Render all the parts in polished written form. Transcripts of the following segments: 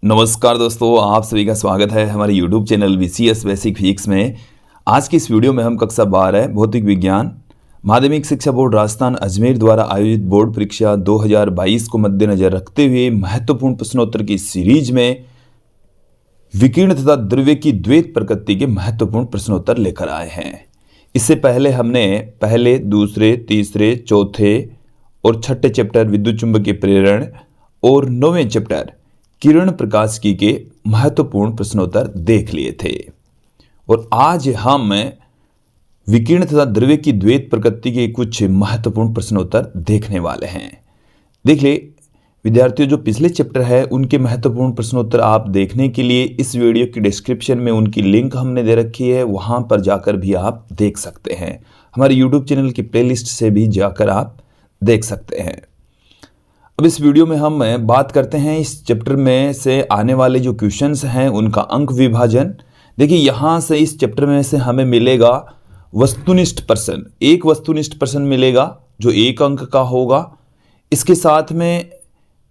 नमस्कार दोस्तों, आप सभी का स्वागत है हमारे YouTube channel VCS basic physics में। आज की इस वीडियो में हम कक्षा 12 भौतिक विज्ञान माध्यमिक शिक्षा बोर्ड राजस्थान अजमेर द्वारा आयोजित बोर्ड परीक्षा 2022 को मद्देनजर रखते हुए महत्वपूर्ण प्रश्नोत्तर की सीरीज में विकिरण तथा द्रव्य की द्वैत प्रकृति के महत्वपूर्ण प्रश्नोत्तर लेकर आए हैं। इससे पहले हमने पहले, दूसरे, तीसरे, चौथे और छठे चैप्टर विद्युत चुंबकीय प्रेरण और 9वें चैप्टर किरण प्रकाशिकी के महत्वपूर्ण प्रश्नोत्तर देख लिए थे और आज हम विकिरण तथा द्रव्य की द्वैत प्रकृति के कुछ महत्वपूर्ण प्रश्नोत्तर देखने वाले हैं। देख ले विद्यार्थियों, जो पिछले चैप्टर है उनके महत्वपूर्ण प्रश्नोत्तर आप देखने के लिए इस वीडियो की डिस्क्रिप्शन में उनकी लिंक हमने दे रखी है, वहां पर जाकर भी आप देख सकते हैं। हमारे यूट्यूब चैनल की प्लेलिस्ट से भी जाकर आप देख सकते हैं। अब इस वीडियो में हम बात करते हैं इस चैप्टर में से आने वाले जो क्वेश्चंस हैं उनका अंक विभाजन। देखिए, यहाँ से इस चैप्टर में से हमें मिलेगा वस्तुनिष्ठ प्रश्न, एक वस्तुनिष्ठ प्रश्न मिलेगा जो 1 अंक का होगा। इसके साथ में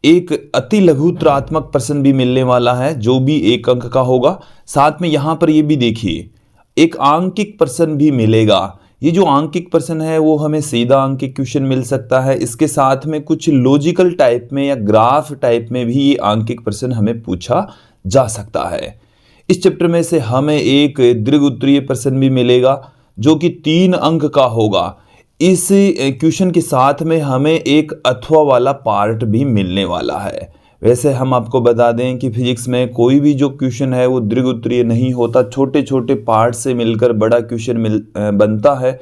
एक अति लघुत्तरात्मक प्रश्न भी मिलने वाला है जो भी 1 अंक का होगा। साथ में यहाँ पर ये भी देखिए एक आंकिक प्रश्न भी मिलेगा। ये जो आंकिक प्रश्न है वो हमें सीधा आंकिक क्वेश्चन मिल सकता है। इसके साथ में कुछ लॉजिकल टाइप में या ग्राफ टाइप में भी ये आंकिक प्रश्न हमें पूछा जा सकता है। इस चैप्टर में से हमें एक दीर्घ-उत्तरीय प्रश्न भी मिलेगा जो कि 3 अंक का होगा। इस क्वेश्चन के साथ में हमें एक अथवा वाला पार्ट भी मिलने वाला है। वैसे हम आपको बता दें कि फिजिक्स में कोई भी जो क्वेश्चन है वो दीर्घ उत्तरीय नहीं होता, छोटे छोटे पार्ट से मिलकर बड़ा क्वेश्चन बनता है।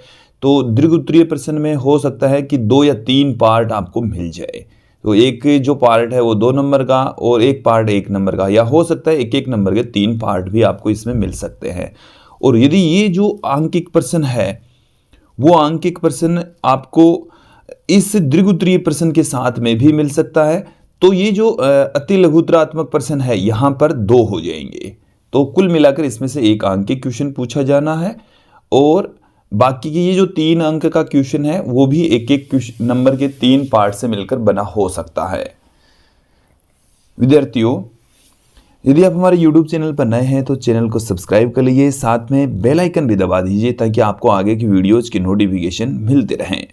तो दीर्घ उत्तरीय प्रश्न में हो सकता है कि 2 या 3 पार्ट आपको मिल जाए। तो एक जो पार्ट है वो 2 नंबर का और एक पार्ट 1 नंबर का, या हो सकता है 1-1 नंबर के 3 पार्ट भी आपको इसमें मिल सकते हैं। और यदि ये जो आंकिक प्रश्न है वो आंकिक प्रश्न आपको इस दीर्घ उत्तरीय प्रश्न के साथ में भी मिल सकता है, तो ये जो अति लघुत्तरात्मक प्रश्न है यहाँ पर 2 हो जाएंगे। तो कुल मिलाकर इसमें से एक आंकिक क्वेश्चन पूछा जाना है और बाकी की ये जो 3 अंक का क्वेश्चन है वो भी 1-1 नंबर के 3 पार्ट से मिलकर बना हो सकता है। विद्यार्थियों, यदि आप हमारे YouTube चैनल पर नए हैं तो चैनल को सब्सक्राइब कर लीजिए, साथ में बेल आइकन भी दबा दीजिए ताकि आपको आगे की वीडियोज की नोटिफिकेशन मिलते रहें।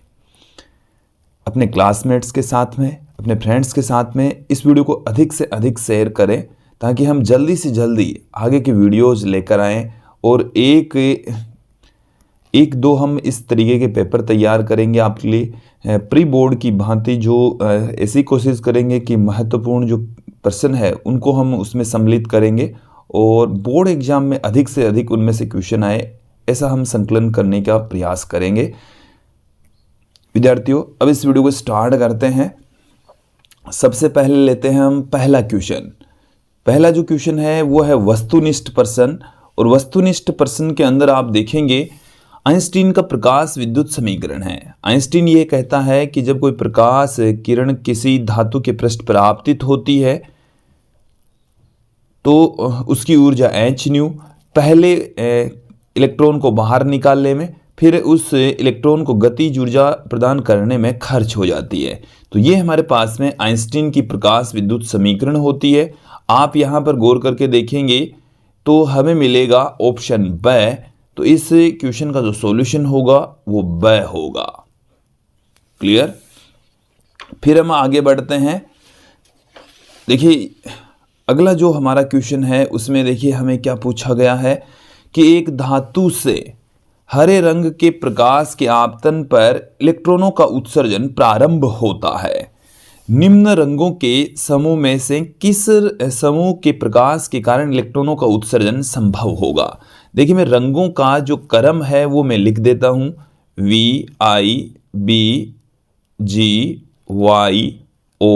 अपने क्लासमेट्स के साथ में, अपने फ्रेंड्स के साथ में इस वीडियो को अधिक से अधिक शेयर करें ताकि हम जल्दी से जल्दी आगे की वीडियोज लेकर आएँ और एक दो हम इस तरीके के पेपर तैयार करेंगे आपके लिए प्री बोर्ड की भांति, जो ऐसी कोशिश करेंगे कि महत्वपूर्ण जो प्रश्न है उनको हम उसमें सम्मिलित करेंगे और बोर्ड एग्जाम में अधिक से अधिक उनमें से क्वेश्चन आए, ऐसा हम संकलन करने का प्रयास करेंगे। विद्यार्थियों, अब इस वीडियो को स्टार्ट करते हैं। सबसे पहले लेते हैं हम पहला क्वेश्चन। पहला जो क्वेश्चन है वो है वस्तुनिष्ठ प्रश्न, और वस्तुनिष्ठ प्रश्न के अंदर आप देखेंगे आइंस्टीन का प्रकाश विद्युत समीकरण है। आइंस्टीन ये कहता है कि जब कोई प्रकाश किरण किसी धातु के पृष्ठ पर आपतित होती है तो उसकी ऊर्जा hν पहले इलेक्ट्रॉन को बाहर निकालने में, फिर उस इलेक्ट्रॉन को गतिज ऊर्जा प्रदान करने में खर्च हो जाती है। तो ये हमारे पास में आइंस्टीन की प्रकाश विद्युत समीकरण होती है। आप यहाँ पर गौर करके देखेंगे तो हमें मिलेगा ऑप्शन ब। तो इस क्वेश्चन का जो सॉल्यूशन होगा वो ब होगा। क्लियर? फिर हम आगे बढ़ते हैं। देखिए, अगला जो हमारा क्वेश्चन है उसमें देखिए हमें क्या पूछा गया है कि एक धातु से हरे रंग के प्रकाश के आपतन पर इलेक्ट्रॉनों का उत्सर्जन प्रारंभ होता है। निम्न रंगों के समूह में से किस समूह के प्रकाश के कारण इलेक्ट्रॉनों का उत्सर्जन संभव होगा? देखिए, मैं रंगों का जो क्रम है वो मैं लिख देता हूं, VI B G Y O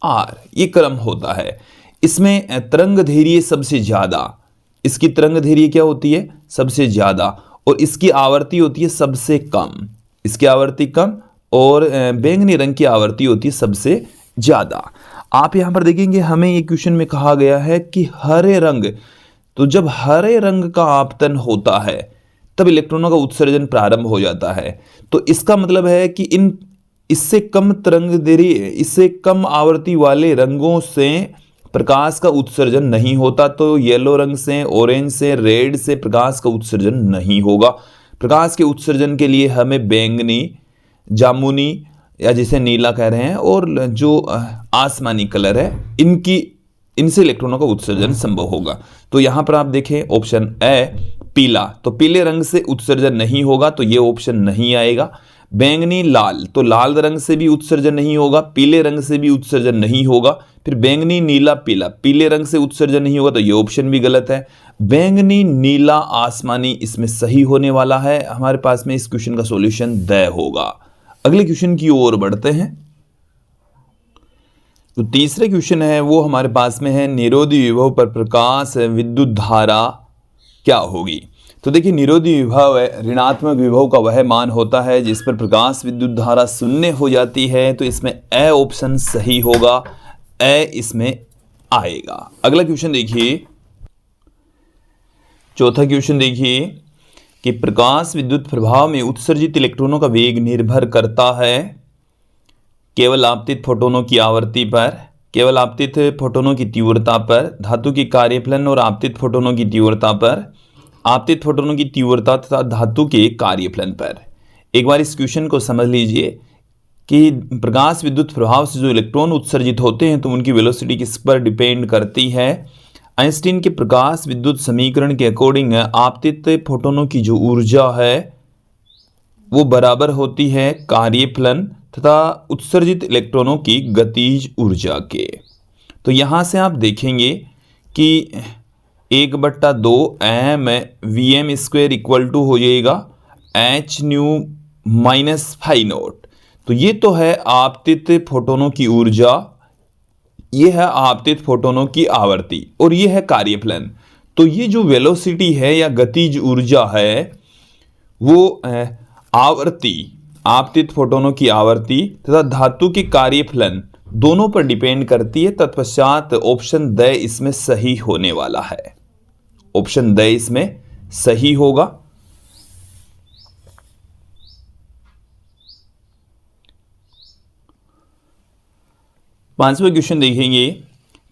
R, ये क्रम होता है। इसमें तरंग धैर्य सबसे ज्यादा, इसकी तरंग धैर्य क्या होती है? सबसे ज्यादा, और इसकी आवर्ती होती है सबसे कम। इसकी आवर्ती कम और बैंगनी रंग की आवर्ती होती है सबसे ज्यादा। आप यहां पर देखेंगे हमें ये क्वेश्चन में कहा गया है कि हरे रंग, तो जब हरे रंग का आपतन होता है तब इलेक्ट्रॉनों का उत्सर्जन प्रारंभ हो जाता है। तो इसका मतलब है कि इससे कम तरंग दैर्घ्य, इससे कम आवर्ती वाले रंगों से प्रकाश का उत्सर्जन नहीं होता, तो येलो रंग से, ऑरेंज से, रेड से प्रकाश का उत्सर्जन नहीं होगा। प्रकाश के उत्सर्जन के लिए हमें बैंगनी, जामुनी या जिसे नीला कह रहे हैं, और जो आसमानी कलर है, इनसे इलेक्ट्रॉनों का उत्सर्जन संभव होगा। तो यहां पर आप देखें ऑप्शन ए पीला, तो पीले रंग से उत्सर्जन नहीं होगा, तो ये ऑप्शन नहीं आएगा। बैंगनी लाल, तो लाल रंग से भी उत्सर्जन नहीं होगा, पीले रंग से भी उत्सर्जन नहीं होगा। फिर बैंगनी नीला पीला, पीले रंग से उत्सर्जन नहीं होगा, तो ये ऑप्शन भी गलत है। बैंगनी नीला आसमानी इसमें सही होने वाला है। हमारे पास में इस क्वेश्चन का सॉल्यूशन द होगा। अगले क्वेश्चन की ओर बढ़ते हैं। तो तीसरे क्वेश्चन है वो हमारे पास में है, निरोधी विभव पर प्रकाश विद्युत धारा क्या होगी। तो देखिए, निरोधी विभव ऋणात्मक विभव का वह मान होता है जिस पर प्रकाश विद्युत धारा शून्य हो जाती है। तो इसमें ए ऑप्शन सही होगा, ए इसमें आएगा। अगला क्वेश्चन देखिए, चौथा क्वेश्चन देखिए कि प्रकाश विद्युत प्रभाव में उत्सर्जित इलेक्ट्रॉनों का वेग निर्भर करता है केवल आपतित फोटोनों की आवर्ती पर, केवल आपतित फोटोनों की तीव्रता पर, धातु की कार्यफलन और आपतित फोटोनों की तीव्रता पर, आपतित फोटोनों की तीव्रता तथा धातु के कार्यफलन पर। एक बार इस क्वेश्चन को समझ लीजिए कि प्रकाश विद्युत प्रभाव से जो इलेक्ट्रॉन उत्सर्जित होते हैं तो उनकी वेलोसिटी किस पर डिपेंड करती है। आइंस्टीन के प्रकाश विद्युत समीकरण के अकॉर्डिंग आपतित फोटोनों की जो ऊर्जा है वो बराबर होती है कार्यफलन तथा उत्सर्जित इलेक्ट्रॉनों की गतिज ऊर्जा के। तो यहाँ से आप देखेंगे कि 1/2 m v m square equal to हो जाएगा h nu minus phi naught. तो ये तो है आपतित फोटोनों की ऊर्जा, ये है आपतित फोटोनों की आवर्ती और ये है कार्यफलन। तो ये जो वेलोसिटी है या गतिज ऊर्जा है वो आवर्ती, आपतित फोटोनों की आवर्ती तथा धातु के कार्यफलन दोनों पर डिपेंड करती है। तत्पश्चात ऑप्शन द इसमें सही होने वाला है, ऑप्शन द इसमें सही होगा। पांचवा क्वेश्चन देखेंगे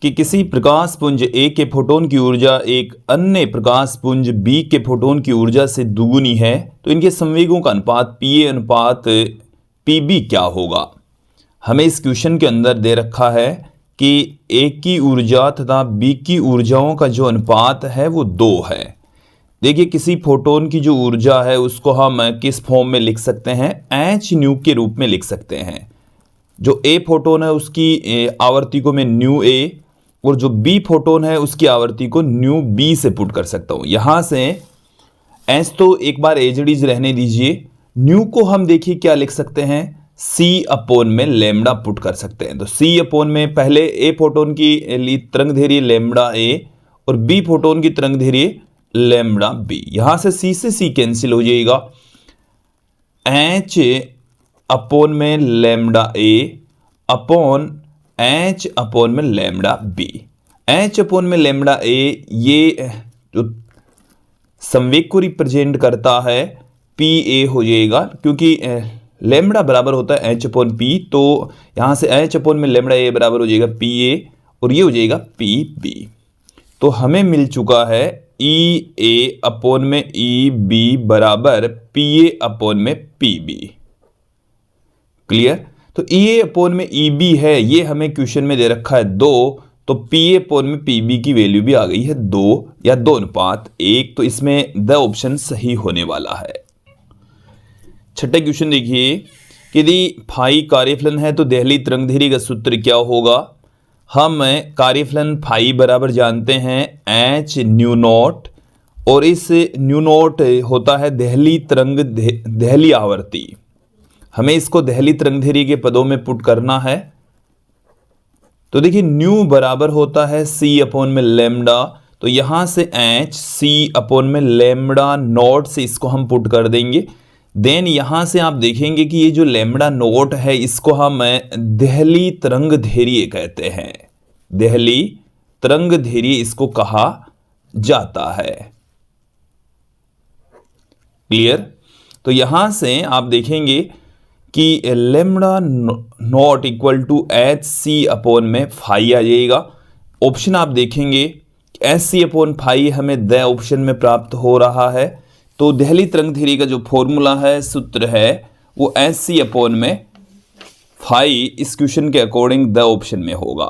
कि किसी प्रकाश पुंज ए के फोटोन की ऊर्जा एक अन्य प्रकाश पुंज बी के फोटोन की ऊर्जा से दुगुनी है, तो इनके संवेगों का अनुपात पी ए अनुपात पी बी क्या होगा। हमें इस क्वेश्चन के अंदर दे रखा है कि ए की ऊर्जा तथा बी की ऊर्जाओं का जो अनुपात है वो 2 है। देखिए, किसी फोटोन की जो ऊर्जा है उसको हम किस फॉर्म में लिख सकते हैं, एच न्यू के रूप में लिख सकते हैं। जो ए फोटोन है उसकी आवर्ती को मैं न्यू ए और जो बी फोटोन है उसकी आवर्ती को न्यू बी से पुट कर सकता हूं। यहां से एच तो एक बार एजडीज रहने दीजिए, न्यू को हम देखिए क्या लिख सकते हैं, सी अपॉन में लेमडा पुट कर सकते हैं। तो सी अपॉन में पहले ए फोटोन की तरंग धैर्घ्य लेमडा ए और बी फोटोन की तरंग धैर्घ्य लेमडा बी। यहां से सी कैंसिल हो जाएगा, एच अपॉन में lambda A upon H upon में लेमडा बी। एच अपॉन में लेमडा ए ये जो संवेग को रिप्रेजेंट करता है पी ए हो जाएगा, क्योंकि लेमडा बराबर होता है एच अपॉन पी। तो यहां से एच अपॉन में लेमडा ए बराबर हो जाएगा पी ए और ये हो जाएगा पी बी। तो हमें मिल चुका है ई ए अपॉन में ई बी बराबर पी ए अपॉन में पी बी। क्लियर। तो ई ए अपॉन में ई बी है, ये हमें क्वेश्चन में दे रखा है 2, तो पी ए अपॉन में पी बी की वैल्यू भी आ गई है 2 या 2:1। तो इसमें द ऑप्शन सही होने वाला है। छठे क्वेश्चन देखिए, यदि फाई कार्यफलन है तो देहली तरंग धैर्घ्य का सूत्र क्या होगा। हम कार्यफलन फाई बराबर जानते हैं एच न्यू नॉट, और इस न्यू नॉट होता है देहली आवर्ती। हमें इसको देहली तरंग धैर्घ्य के पदों में पुट करना है। तो देखिए, न्यू बराबर होता है सी अपॉन में लेमडा, तो यहां से एच सी अपॉन में लेमडा नॉट से इसको हम पुट कर देंगे। देन यहां से आप देखेंगे कि ये जो लेमडा नॉट है इसको हम देहली तरंग धैर्घ्य कहते हैं, देहली तरंग धैर्घ्य इसको कहा जाता है। क्लियर। तो यहां से आप देखेंगे कि lambda naught equal to h c upon में फाई आ जाएगा। ऑप्शन आप देखेंगे SC/φ हमें द ऑप्शन में प्राप्त हो रहा है। तो दहली तरंग धैर्य का जो फॉर्मूला है, सूत्र है, वो SC/φ इस क्वेश्चन के अकॉर्डिंग द ऑप्शन में होगा।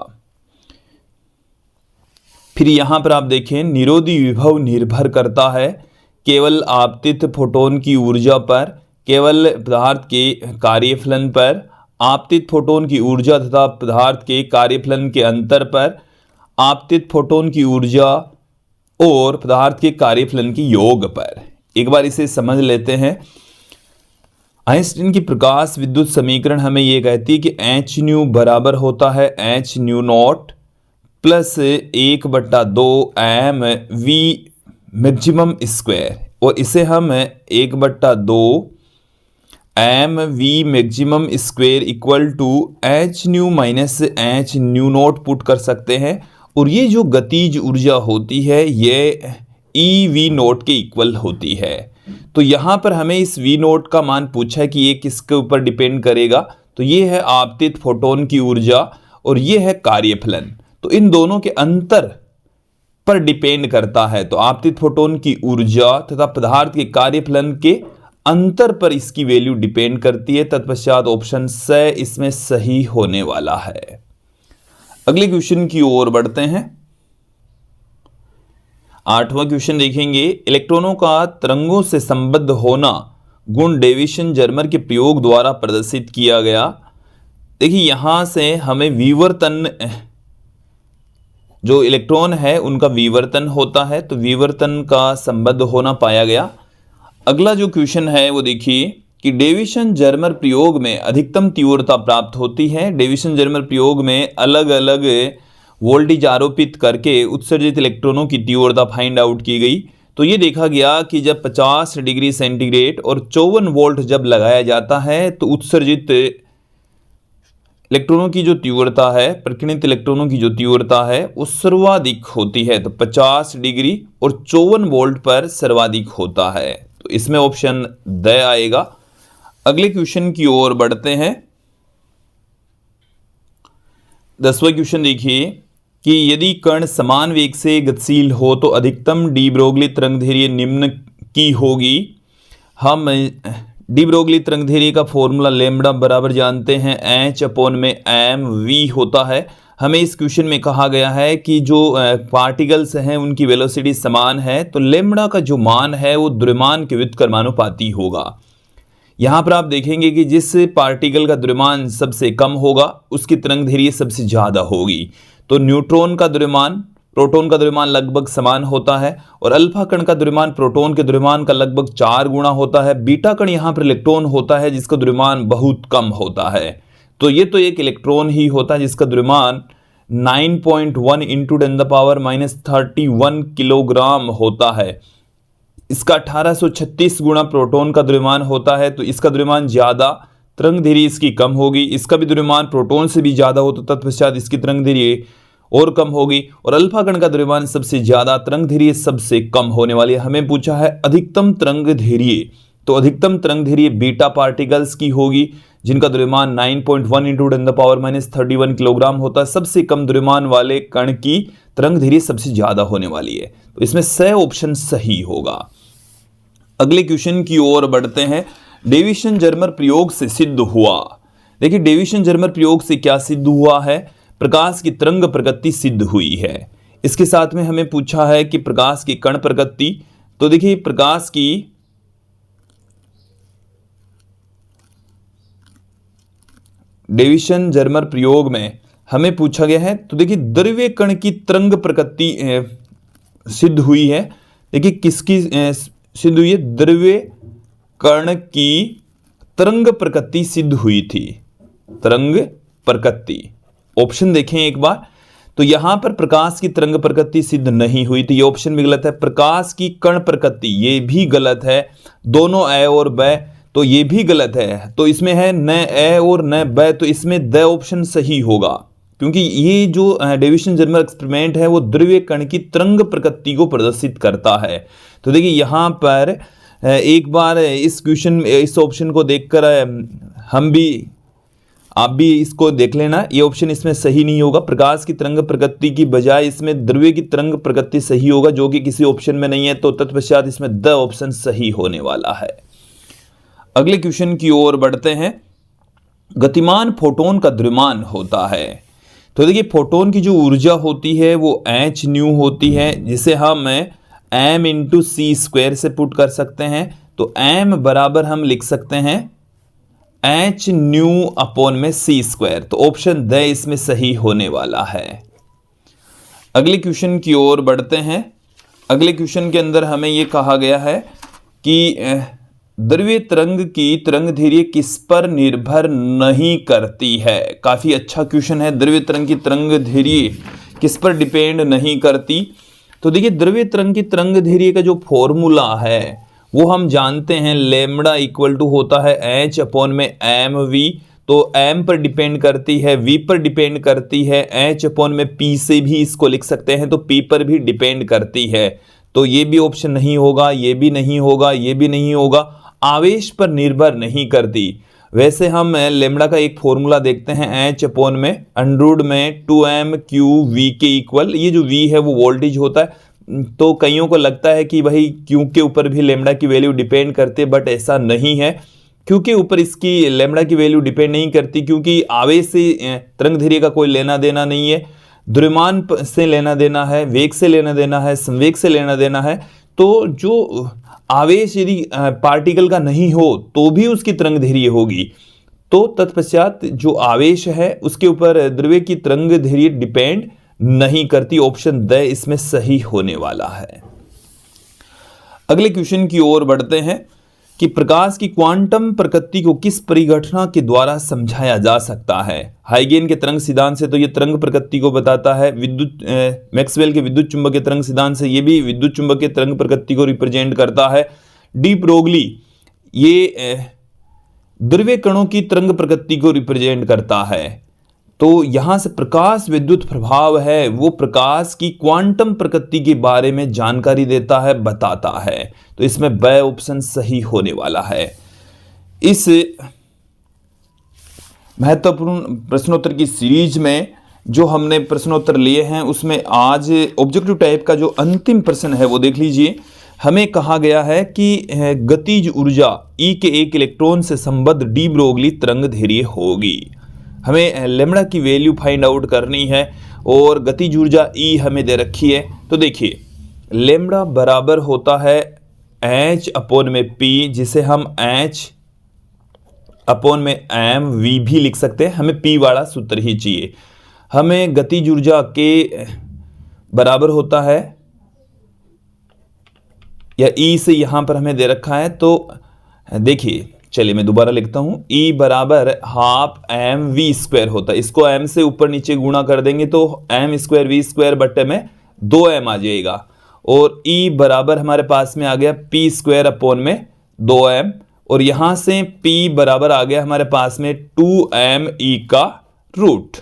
फिर यहां पर आप देखें, निरोधी विभव निर्भर करता है केवल आपतित फोटोन की ऊर्जा पर, केवल पदार्थ के कार्यफलन पर, आपतित फोटोन की ऊर्जा तथा पदार्थ के कार्यफलन के अंतर पर, आपतित फोटोन की ऊर्जा और पदार्थ के कार्यफलन की योग पर। एक बार इसे समझ लेते हैं। आइंस्टीन की प्रकाश विद्युत समीकरण हमें यह कहती है कि एच न्यू बराबर होता है h nu naught plus 1/2 m v maximum square, और इसे हम 1/2 m v maximum square equal to h nu minus h nu naught put कर सकते हैं। और ये जो गतिज ऊर्जा होती है ये ई वी नोट के इक्वल होती है। तो यहाँ पर हमें इस वी नोट का मान पूछा है कि ये किसके ऊपर डिपेंड करेगा। तो ये है आपतित फोटोन की ऊर्जा और ये है कार्यफलन। तो इन दोनों के अंतर पर डिपेंड करता है। तो आपतित फोटोन की ऊर्जा तथा पदार्थ के कार्यफलन के अंतर पर इसकी वैल्यू डिपेंड करती है। तत्पश्चात ऑप्शन स इसमें सही होने वाला है। अगले क्वेश्चन की ओर बढ़ते हैं। 8वां क्वेश्चन देखेंगे, इलेक्ट्रॉनों का तरंगों से संबद्ध होना गुण डेविसन जर्मर के प्रयोग द्वारा प्रदर्शित किया गया। देखिए यहां से हमें विवर्तन, जो इलेक्ट्रॉन है उनका विवर्तन होता है, तो विवर्तन का संबद्ध होना पाया गया। अगला जो क्वेश्चन है वो देखिए कि डेविसन जर्मर प्रयोग में अधिकतम तीव्रता प्राप्त होती है। डेविसन जर्मर प्रयोग में अलग अलग वोल्टेज आरोपित करके उत्सर्जित इलेक्ट्रॉनों की तीव्रता फाइंड आउट की गई। तो ये देखा गया कि जब 50 डिग्री सेंटीग्रेड और 54 वोल्ट जब लगाया जाता है तो उत्सर्जित इलेक्ट्रॉनों की जो तीव्रता है, प्रकीर्णित इलेक्ट्रॉनों की जो तीव्रता है वो सर्वाधिक होती है। तो 50 डिग्री और 54 वोल्ट पर सर्वाधिक होता है। तो इसमें ऑप्शन द आएगा। अगले क्वेश्चन की ओर बढ़ते हैं। 10वां क्वेश्चन देखिए कि यदि कण समान वेग से गतिशील हो तो अधिकतम डी ब्रोगली तरंगदैर्घ्य निम्न की होगी। हम डी ब्रोगली तरंगदैर्घ्य का फॉर्मूला लैम्ब्डा बराबर जानते हैं h/m/v होता है। हमें इस क्वेश्चन में कहा गया है कि जो पार्टिकल्स हैं उनकी वेलोसिटी समान है, तो लैम्ब्डा का जो मान है वो द्रव्यमान के व्युत्क्रमानुपाती होगा। यहाँ पर आप देखेंगे कि जिस पार्टिकल का द्रव्यमान सबसे कम होगा उसकी तरंगदैर्घ्य सबसे ज़्यादा होगी। तो न्यूट्रॉन का द्रव्यमान प्रोटॉन का द्रव्यमान लगभग समान होता है और अल्फा कण का द्रव्यमान प्रोटॉन के द्रव्यमान का लगभग 4 गुना होता है। बीटा कण यहाँ पर इलेक्ट्रॉन होता है जिसका द्रव्यमान बहुत कम होता है। तो ये तो एक इलेक्ट्रॉन ही होता है जिसका द्रव्यमान 9.1 × 10⁻³ किलोग्राम होता है। इसका 1836 गुना प्रोटॉन का द्रव्यमान होता है, तो इसका द्रव्यमान ज़्यादा, तरंगदैर्घ्य इसकी कम होगी। इसका भी द्रव्यमान प्रोटॉन से भी ज़्यादा हो तो तत्पश्चात इसकी तरंगदैर्घ्य और कम होगी। और अल्फा कण का द्रव्यमान सबसे ज़्यादा, तरंगदैर्घ्य सबसे कम होने वाली है। हमें पूछा है अधिकतम तरंगदैर्घ्य, तो अधिकतम तरंगदैर्घ्य बीटा पार्टिकल्स की होगी जिनका द्रव्यमान 9.1 × 10⁻³ किलोग्राम होता है। सबसे कम द्रव्यमान वाले कण की तरंगदैर्घ्य सबसे ज़्यादा होने वाली है। तो इसमें स ऑप्शन सही होगा। अगले क्वेश्चन की ओर बढ़ते हैं। डेविसन जर्मर प्रयोग से सिद्ध हुआ। देखिए डेविसन जर्मर प्रयोग से क्या सिद्ध हुआ है? प्रकाश की तरंग प्रगति सिद्ध हुई है। इसके साथ में हमें पूछा है कि प्रकाश की कण प्रगति। तो देखिए प्रकाश की डेविसन जर्मर प्रयोग में हमें पूछा गया है, तो देखिए द्रव्य कण की तरंग प्रगति सिद्ध हुई है। देखिए किसकी सिद्ध हुई है? द्रव्य कण की तरंग प्रकृति सिद्ध हुई थी। तरंग प्रकृति ऑप्शन देखें एक बार, तो यहां पर प्रकाश की तरंग प्रकृति सिद्ध नहीं हुई थी, ये ऑप्शन भी गलत है। प्रकाश की कण प्रकृति ये भी गलत है। दोनों ए और ब, तो ये भी गलत है। तो इसमें है न ए और न ब, तो इसमें द ऑप्शन सही होगा, क्योंकि ये जो डेविसन जर्मर एक्सपेरिमेंट है वो द्रव्य कण की तरंग प्रकृति को प्रदर्शित करता है। तो देखिए यहाँ पर एक बार इस ऑप्शन को देखकर हम भी आप भी इसको देख लेना, ये ऑप्शन इसमें सही नहीं होगा। प्रकाश की तरंग प्रकृति की बजाय इसमें द्रव्य की तरंग प्रकृति सही होगा, जो कि किसी ऑप्शन में नहीं है। तो तत्पश्चात इसमें द ऑप्शन सही होने वाला है। अगले क्वेश्चन की ओर बढ़ते हैं। गतिमान फोटोन का द्रव्यमान होता है। तो देखिए फोटोन की जो ऊर्जा होती है वो h न्यू होती है, जिसे हम m इंटू सी स्क्वायर से पुट कर सकते हैं। तो m बराबर हम लिख सकते हैं h न्यू अपॉन में सी स्क्वायर। तो ऑप्शन द इसमें सही होने वाला है। अगले क्वेश्चन की ओर बढ़ते हैं। अगले क्वेश्चन के अंदर हमें यह कहा गया है कि द्रव्य तरंग की तरंग धैर्य किस पर निर्भर नहीं करती है। काफी अच्छा क्वेश्चन है। द्रव्य तरंग की तरंग धैर्य किस पर डिपेंड नहीं करती। तो देखिए द्रव्य तरंग की तरंग धैर्य का जो फॉर्मूला है वो हम जानते हैं, लेमड़ा इक्वल टू होता है h अपॉन में एम वी। तो m पर डिपेंड करती है, v पर डिपेंड करती है, h अपॉन में p से भी इसको लिख सकते हैं, तो p पर भी डिपेंड करती है। तो ये भी ऑप्शन नहीं होगा, ये भी नहीं होगा, ये भी नहीं होगा। आवेश पर निर्भर नहीं करती। वैसे हम लेमड़ा का एक फॉर्मूला देखते हैं, h अपॉन में अंडररूट में 2m क्यू v के इक्वल। ये जो v है वो वोल्टेज होता है। तो कईयों को लगता है कि भाई क्यू के ऊपर भी लेमड़ा की वैल्यू डिपेंड करती है, बट ऐसा नहीं है। क्यू के ऊपर इसकी लेमड़ा की वैल्यू डिपेंड नहीं करती, क्योंकि आवेश से तरंग धैर्य का कोई लेना देना नहीं है, द्रव्यमान से लेना देना है, वेग से लेना देना है, संवेग से लेना देना है। तो जो आवेश यदि पार्टिकल का नहीं हो तो भी उसकी तरंग धैर्य होगी। तो तत्पश्चात जो आवेश है उसके ऊपर द्रव्य की तरंग धैर्य डिपेंड नहीं करती। ऑप्शन द इसमें सही होने वाला है। अगले क्वेश्चन की ओर बढ़ते हैं कि प्रकाश की क्वांटम प्रकृति को किस परिघटना के द्वारा समझाया जा सकता है। हाइगेन के तरंग सिद्धांत से तो ये तरंग प्रकृति को बताता है। मैक्सवेल के विद्युत चुंबकीय तरंग सिद्धांत से ये भी विद्युत चुंबकीय तरंग प्रकृति को रिप्रेजेंट करता है। डी ब्रोगली ये द्रव्य कणों की तरंग प्रकृति को रिप्रेजेंट करता है। तो यहां से प्रकाश विद्युत प्रभाव है वो प्रकाश की क्वांटम प्रकृति के बारे में जानकारी देता है, बताता है। तो इसमें ब ऑप्शन सही होने वाला है। इस महत्वपूर्ण प्रश्नोत्तर की सीरीज में जो हमने प्रश्नोत्तर लिए हैं उसमें आज ऑब्जेक्टिव टाइप का जो अंतिम प्रश्न है वो देख लीजिए। हमें कहा गया है कि गतिज ऊर्जा E के एक इलेक्ट्रॉन से संबद्ध डी ब्रोगली तरंग धैर्य होगी। हमें लेमड़ा की वैल्यू फाइंड आउट करनी है और गतिज ऊर्जा E हमें दे रखी है। तो देखिए लेमड़ा बराबर होता है h अपॉन में p, जिसे हम h अपॉन में एम वी भी लिख सकते हैं। हमें p वाला सूत्र ही चाहिए। हमें गतिज ऊर्जा के बराबर होता है, या E से यहां पर हमें दे रखा है। तो देखिए चलिए मैं दोबारा लिखता हूं, E बराबर हाफ एम वी स्क्वायर होता है। इसको m से ऊपर नीचे गुणा कर देंगे तो m स्क्वायर वी स्क्वायर बट्टे में 2m आ जाएगा। और E बराबर हमारे पास में आ गया p स्क्वायर अपॉन में 2m, और यहां से P बराबर आ गया हमारे पास में 2me का रूट।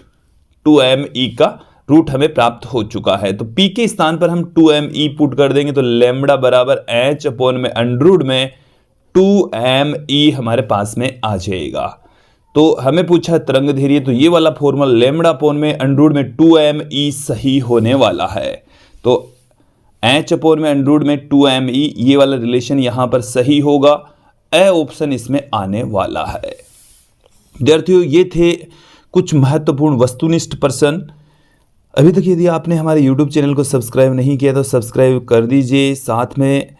2me का रूट हमें प्राप्त हो चुका है। तो P के स्थान पर हम 2me पुट कर देंगे तो लेमड़ा बराबर h अपॉन में अंडररूट में 2me हमारे पास में आ जाएगा। तो हमें पूछा तरंग धैर्य, तो ये वाला फॉर्मूला लेमड़ा अपॉन में अंडररूट में 2me सही होने वाला है। तो h अपॉन में अंडररूट में 2me ये वाला रिलेशन यहां पर सही होगा। ए ऑप्शन इसमें आने वाला है। विद्यार्थियों ये थे कुछ महत्वपूर्ण वस्तुनिष्ठ प्रश्न। अभी तक यदि आपने हमारे YouTube चैनल को सब्सक्राइब नहीं किया तो सब्सक्राइब कर दीजिए, साथ में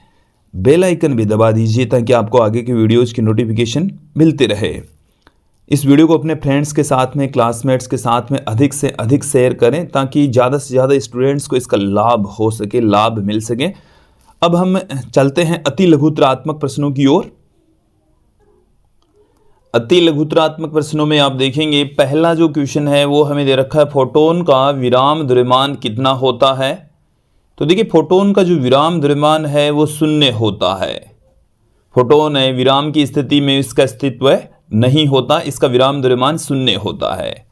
बेल आइकन भी दबा दीजिए ताकि आपको आगे के वीडियोज़ की नोटिफिकेशन मिलती रहे। इस वीडियो को अपने फ्रेंड्स के साथ में, क्लासमेट्स के साथ में अधिक से अधिक शेयर करें ताकि ज़्यादा से ज़्यादा स्टूडेंट्स को इसका लाभ हो सके, लाभ मिल सके। अब हम चलते हैं अति लघुतरात्मक प्रश्नों की ओर। अति लघुतरात्मक प्रश्नों में आप देखेंगे पहला जो क्वेश्चन है वो हमें दे रखा है, फोटोन का विराम द्रव्यमान कितना होता है। तो देखिए फोटोन का जो विराम द्रव्यमान है वो शून्य होता है। फोटोन है विराम की स्थिति में इसका अस्तित्व नहीं होता, इसका विराम द्रव्यमान शून्य होता है।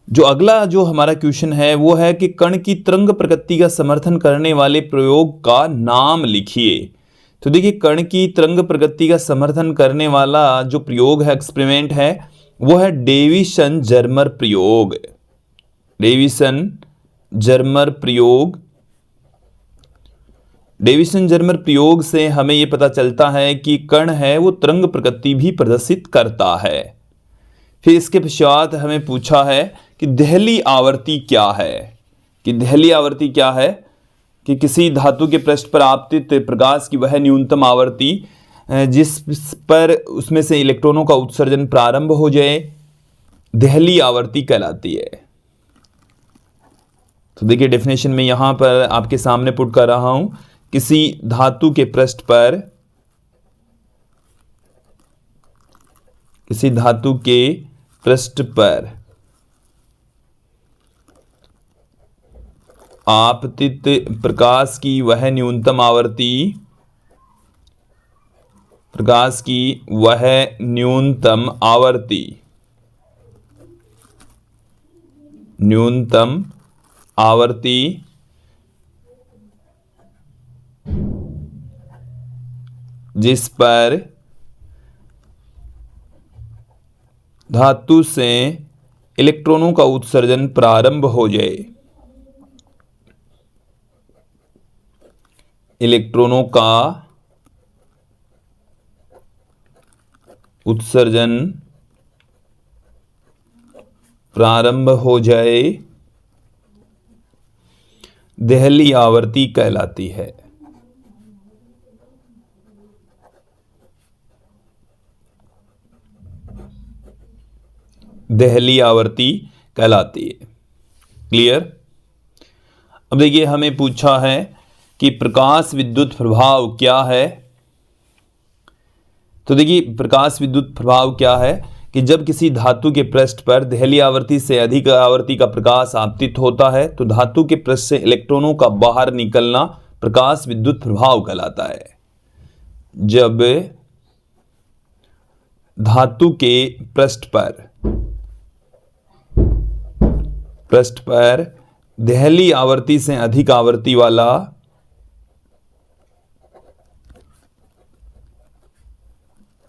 जो अगला जो हमारा क्वेश्चन है वो है कि कण की तरंग प्रकृति का समर्थन करने वाले प्रयोग का नाम लिखिए। तो देखिए कण की तरंग प्रकृति का समर्थन करने वाला जो प्रयोग है, एक्सपेरिमेंट है, वो है डेविसन जर्मर प्रयोग। डेविसन जर्मर प्रयोग। डेविसन जर्मर प्रयोग से हमें यह पता चलता है कि कण है वो तरंग प्रकृति भी प्रदर्शित करता है। फिर इसके पश्चात हमें पूछा है कि देहली आवर्ती क्या है। कि देहली आवर्ती क्या है कि किसी धातु के पृष्ठ पर आपतित प्रकाश की वह न्यूनतम आवर्ती जिस पर उसमें से इलेक्ट्रॉनों का उत्सर्जन प्रारंभ हो जाए, देहली आवर्ती कहलाती है। तो देखिए डेफिनेशन में यहां पर आपके सामने पुट कर रहा हूं, किसी धातु के पृष्ठ पर, किसी धातु के पृष्ठ पर आपतित प्रकाश की वह न्यूनतम आवर्ती, प्रकाश की वह न्यूनतम आवर्ती, न्यूनतम आवर्ती जिस पर धातु से इलेक्ट्रॉनों का उत्सर्जन प्रारंभ हो जाए, इलेक्ट्रॉनों का उत्सर्जन प्रारंभ हो जाए, देहली आवर्ती कहलाती है। देहली आवर्ती कहलाती है। क्लियर। अब देखिए हमें पूछा है कि प्रकाश विद्युत प्रभाव क्या है। तो देखिए प्रकाश विद्युत प्रभाव क्या है कि जब किसी धातु के पृष्ठ पर देहली आवर्ती से अधिक आवर्ती का प्रकाश आपतित होता है तो धातु के पृष्ठ से इलेक्ट्रॉनों का बाहर निकलना प्रकाश विद्युत प्रभाव कहलाता है। जब धातु के पृष्ठ पर देहली आवर्ती से अधिक आवर्ती वाला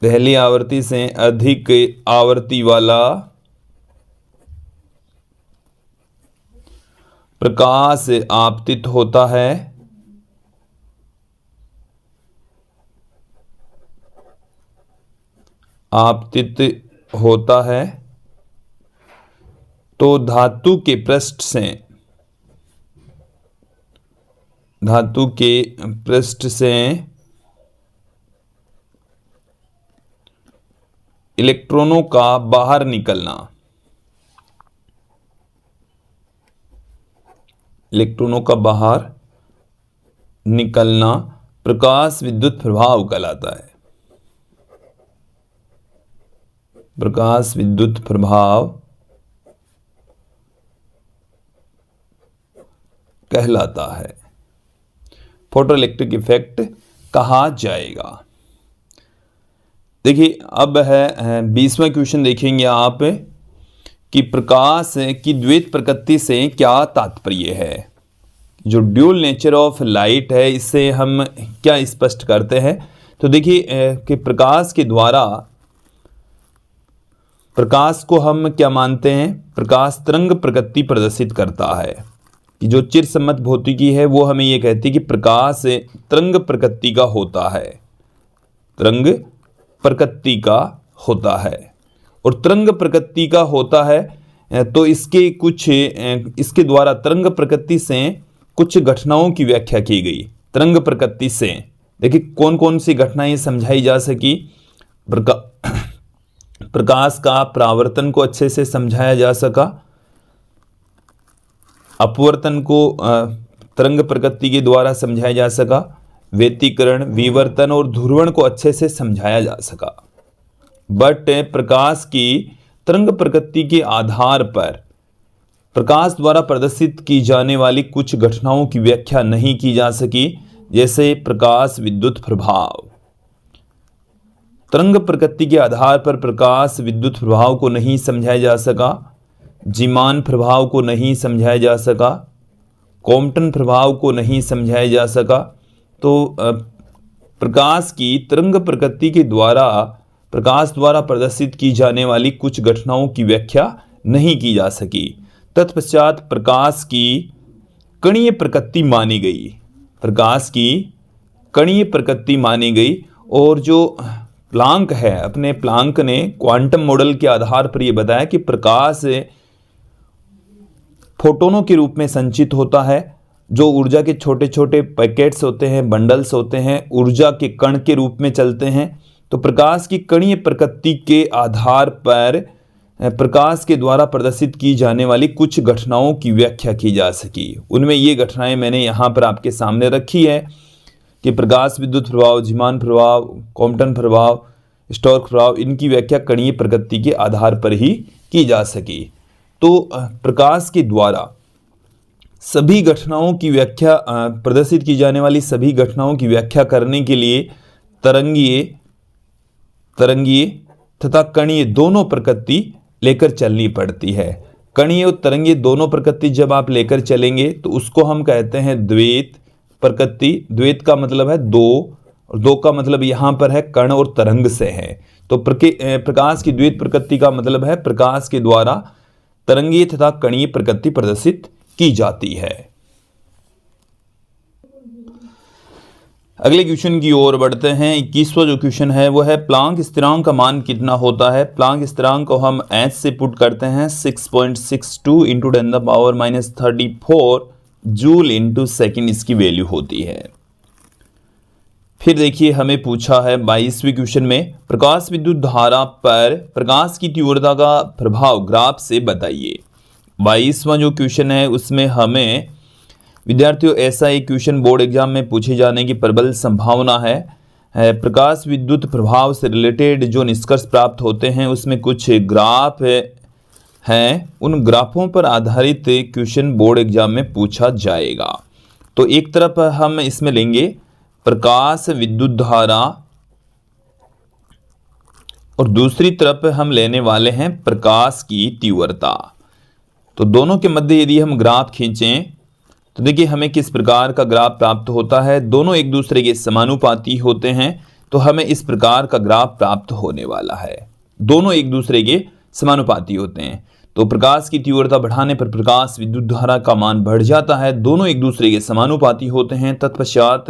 देहली आवर्ती से अधिक आवर्ती वाला प्रकाश आपतित होता है, आपतित होता है तो धातु के पृष्ठ से इलेक्ट्रॉनों का बाहर निकलना, इलेक्ट्रॉनों का बाहर निकलना प्रकाश विद्युत प्रभाव कहलाता है। प्रकाश विद्युत प्रभाव कहलाता है, फोटोइलेक्ट्रिक इफेक्ट कहा जाएगा। देखिए अब है 20वां क्वेश्चन देखेंगे आप कि प्रकाश की द्वैत प्रकृति से क्या तात्पर्य है। जो ड्यूल नेचर ऑफ लाइट है इससे हम क्या स्पष्ट करते हैं। तो देखिए कि प्रकाश के द्वारा, प्रकाश को हम क्या मानते हैं, प्रकाश तरंग प्रकृति प्रदर्शित करता है। कि जो चिरसम्मत भौतिकी है वो हमें ये कहती है कि प्रकाश तरंग प्रकृति का होता है, तरंग प्रकृति का होता है। और तरंग प्रकृति का होता है तो इसके द्वारा तरंग प्रकृति से कुछ घटनाओं की व्याख्या की गई। तरंग प्रकृति से देखिए कौन कौन सी घटनाएं समझाई जा सकी। प्रकाश का परावर्तन को अच्छे से समझाया जा सका, अपवर्तन को तरंग प्रकृति के द्वारा समझाया जा सका, व्यतिकरण, विवर्तन और ध्रुवण को अच्छे से समझाया जा सका। बट प्रकाश की तरंग प्रकृति के आधार पर प्रकाश द्वारा प्रदर्शित की जाने वाली कुछ घटनाओं की व्याख्या नहीं की जा सकी, जैसे प्रकाश विद्युत प्रभाव। तरंग प्रकृति के आधार पर प्रकाश विद्युत प्रभाव को नहीं समझाया जा सका, जीमान प्रभाव को नहीं समझाया जा सका, कॉम्पटन प्रभाव को नहीं समझाया जा सका। तो प्रकाश की तरंग प्रकृति के द्वारा प्रकाश द्वारा प्रदर्शित की जाने वाली कुछ घटनाओं की व्याख्या नहीं की जा सकी। तत्पश्चात प्रकाश की कणीय प्रकृति मानी गई, प्रकाश की कणीय प्रकृति मानी गई। और जो प्लांक है, अपने प्लांक ने क्वांटम मॉडल के आधार पर यह बताया कि प्रकाश फोटोनों के रूप में संचित होता है। जो ऊर्जा के छोटे छोटे पैकेट्स होते हैं, बंडल्स होते हैं, ऊर्जा के कण के रूप में चलते हैं। तो प्रकाश की कणीय प्रकृति के आधार पर प्रकाश के द्वारा प्रदर्शित की जाने वाली कुछ घटनाओं की व्याख्या की जा सकी। उनमें ये घटनाएं मैंने यहाँ पर आपके सामने रखी है कि प्रकाश विद्युत प्रभाव, जीमान प्रभाव, कॉम्पटन प्रभाव, स्टोक्स प्रभाव, इनकी व्याख्या कणीय प्रकृति के आधार पर ही की जा सकी। तो प्रकाश के द्वारा सभी घटनाओं की व्याख्या, प्रदर्शित की जाने वाली सभी घटनाओं की व्याख्या करने के लिए तरंगीय तथा कणीय दोनों प्रकृति लेकर चलनी पड़ती है। कणीय और तरंगीय दोनों प्रकृति जब आप लेकर चलेंगे तो उसको हम कहते हैं द्वैत प्रकृति। द्वैत का मतलब है दो, और दो का मतलब यहाँ पर है कण और तरंग से है। तो प्रकाश की द्वैत प्रकृति का मतलब है प्रकाश के द्वारा तरंगीय तथा कणीय प्रकृति प्रदर्शित की जाती है। अगले क्वेश्चन की ओर बढ़ते हैं। 21वां जो क्वेश्चन है वो है प्लांक स्थिरांक का मान कितना होता है। प्लांक स्थिरांक को हम h से पुट करते हैं 6.62 इंटू 10⁻34 जूल इंटू सेकेंड इसकी वैल्यू होती है। फिर देखिए हमें पूछा है 22वें क्वेश्चन में प्रकाश विद्युत धारा पर प्रकाश की तीव्रता का प्रभाव ग्राफ से बताइए। 22वां जो क्वेश्चन है उसमें हमें विद्यार्थियों ऐसा एक क्वेश्चन बोर्ड एग्जाम में पूछे जाने की प्रबल संभावना है। प्रकाश विद्युत प्रभाव से रिलेटेड जो निष्कर्ष प्राप्त होते हैं उसमें कुछ ग्राफ हैं, उन ग्राफों पर आधारित क्वेश्चन बोर्ड एग्जाम में पूछा जाएगा। तो एक तरफ हम इसमें लेंगे प्रकाश विद्युत धारा और दूसरी तरफ हम लेने वाले हैं प्रकाश की तीव्रता। तो दोनों के मध्य यदि हम ग्राफ खींचें तो देखिए हमें किस प्रकार का ग्राफ प्राप्त होता है। दोनों एक दूसरे के समानुपाती होते हैं तो हमें इस प्रकार का ग्राफ प्राप्त होने वाला है। दोनों एक दूसरे के समानुपाती होते हैं तो प्रकाश की तीव्रता बढ़ाने पर प्रकाश विद्युत धारा का मान बढ़ जाता है। दोनों एक दूसरे के समानुपाती होते हैं, तत्पश्चात